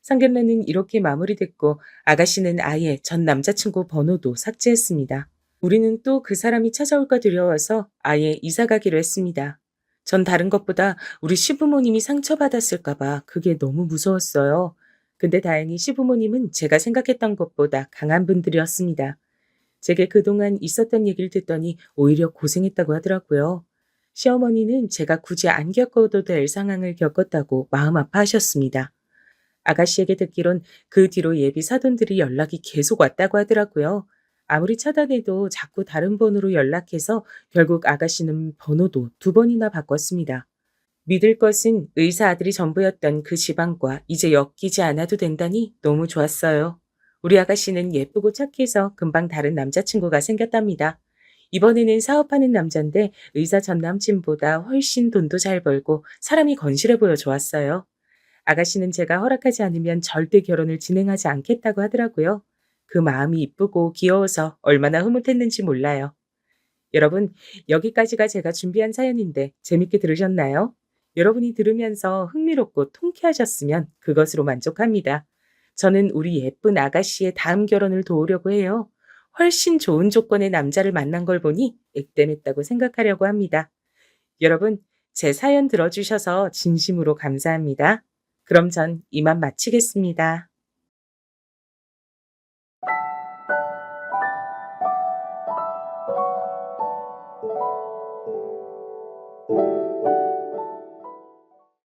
상견례는 이렇게 마무리됐고 아가씨는 아예 전 남자친구 번호도 삭제했습니다. 우리는 또 그 사람이 찾아올까 두려워서 아예 이사 가기로 했습니다. 전 다른 것보다 우리 시부모님이 상처받았을까봐 그게 너무 무서웠어요. 근데 다행히 시부모님은 제가 생각했던 것보다 강한 분들이었습니다. 제게 그동안 있었던 얘기를 듣더니 오히려 고생했다고 하더라고요. 시어머니는 제가 굳이 안 겪어도 될 상황을 겪었다고 마음 아파하셨습니다. 아가씨에게 듣기론 그 뒤로 예비 사돈들이 연락이 계속 왔다고 하더라고요. 아무리 차단해도 자꾸 다른 번호로 연락해서 결국 아가씨는 번호도 2번이나 바꿨습니다. 믿을 것은 의사 아들이 전부였던 그 지방과 이제 엮이지 않아도 된다니 너무 좋았어요. 우리 아가씨는 예쁘고 착해서 금방 다른 남자친구가 생겼답니다. 이번에는 사업하는 남잔데 의사 전 남친보다 훨씬 돈도 잘 벌고 사람이 건실해 보여 좋았어요. 아가씨는 제가 허락하지 않으면 절대 결혼을 진행하지 않겠다고 하더라고요. 그 마음이 이쁘고 귀여워서 얼마나 흐뭇했는지 몰라요. 여러분, 여기까지가 제가 준비한 사연인데 재밌게 들으셨나요? 여러분이 들으면서 흥미롭고 통쾌하셨으면 그것으로 만족합니다. 저는 우리 예쁜 아가씨의 다음 결혼을 도우려고 해요. 훨씬 좋은 조건의 남자를 만난 걸 보니 액땜했다고 생각하려고 합니다. 여러분, 제 사연 들어주셔서 진심으로 감사합니다. 그럼 전 이만 마치겠습니다.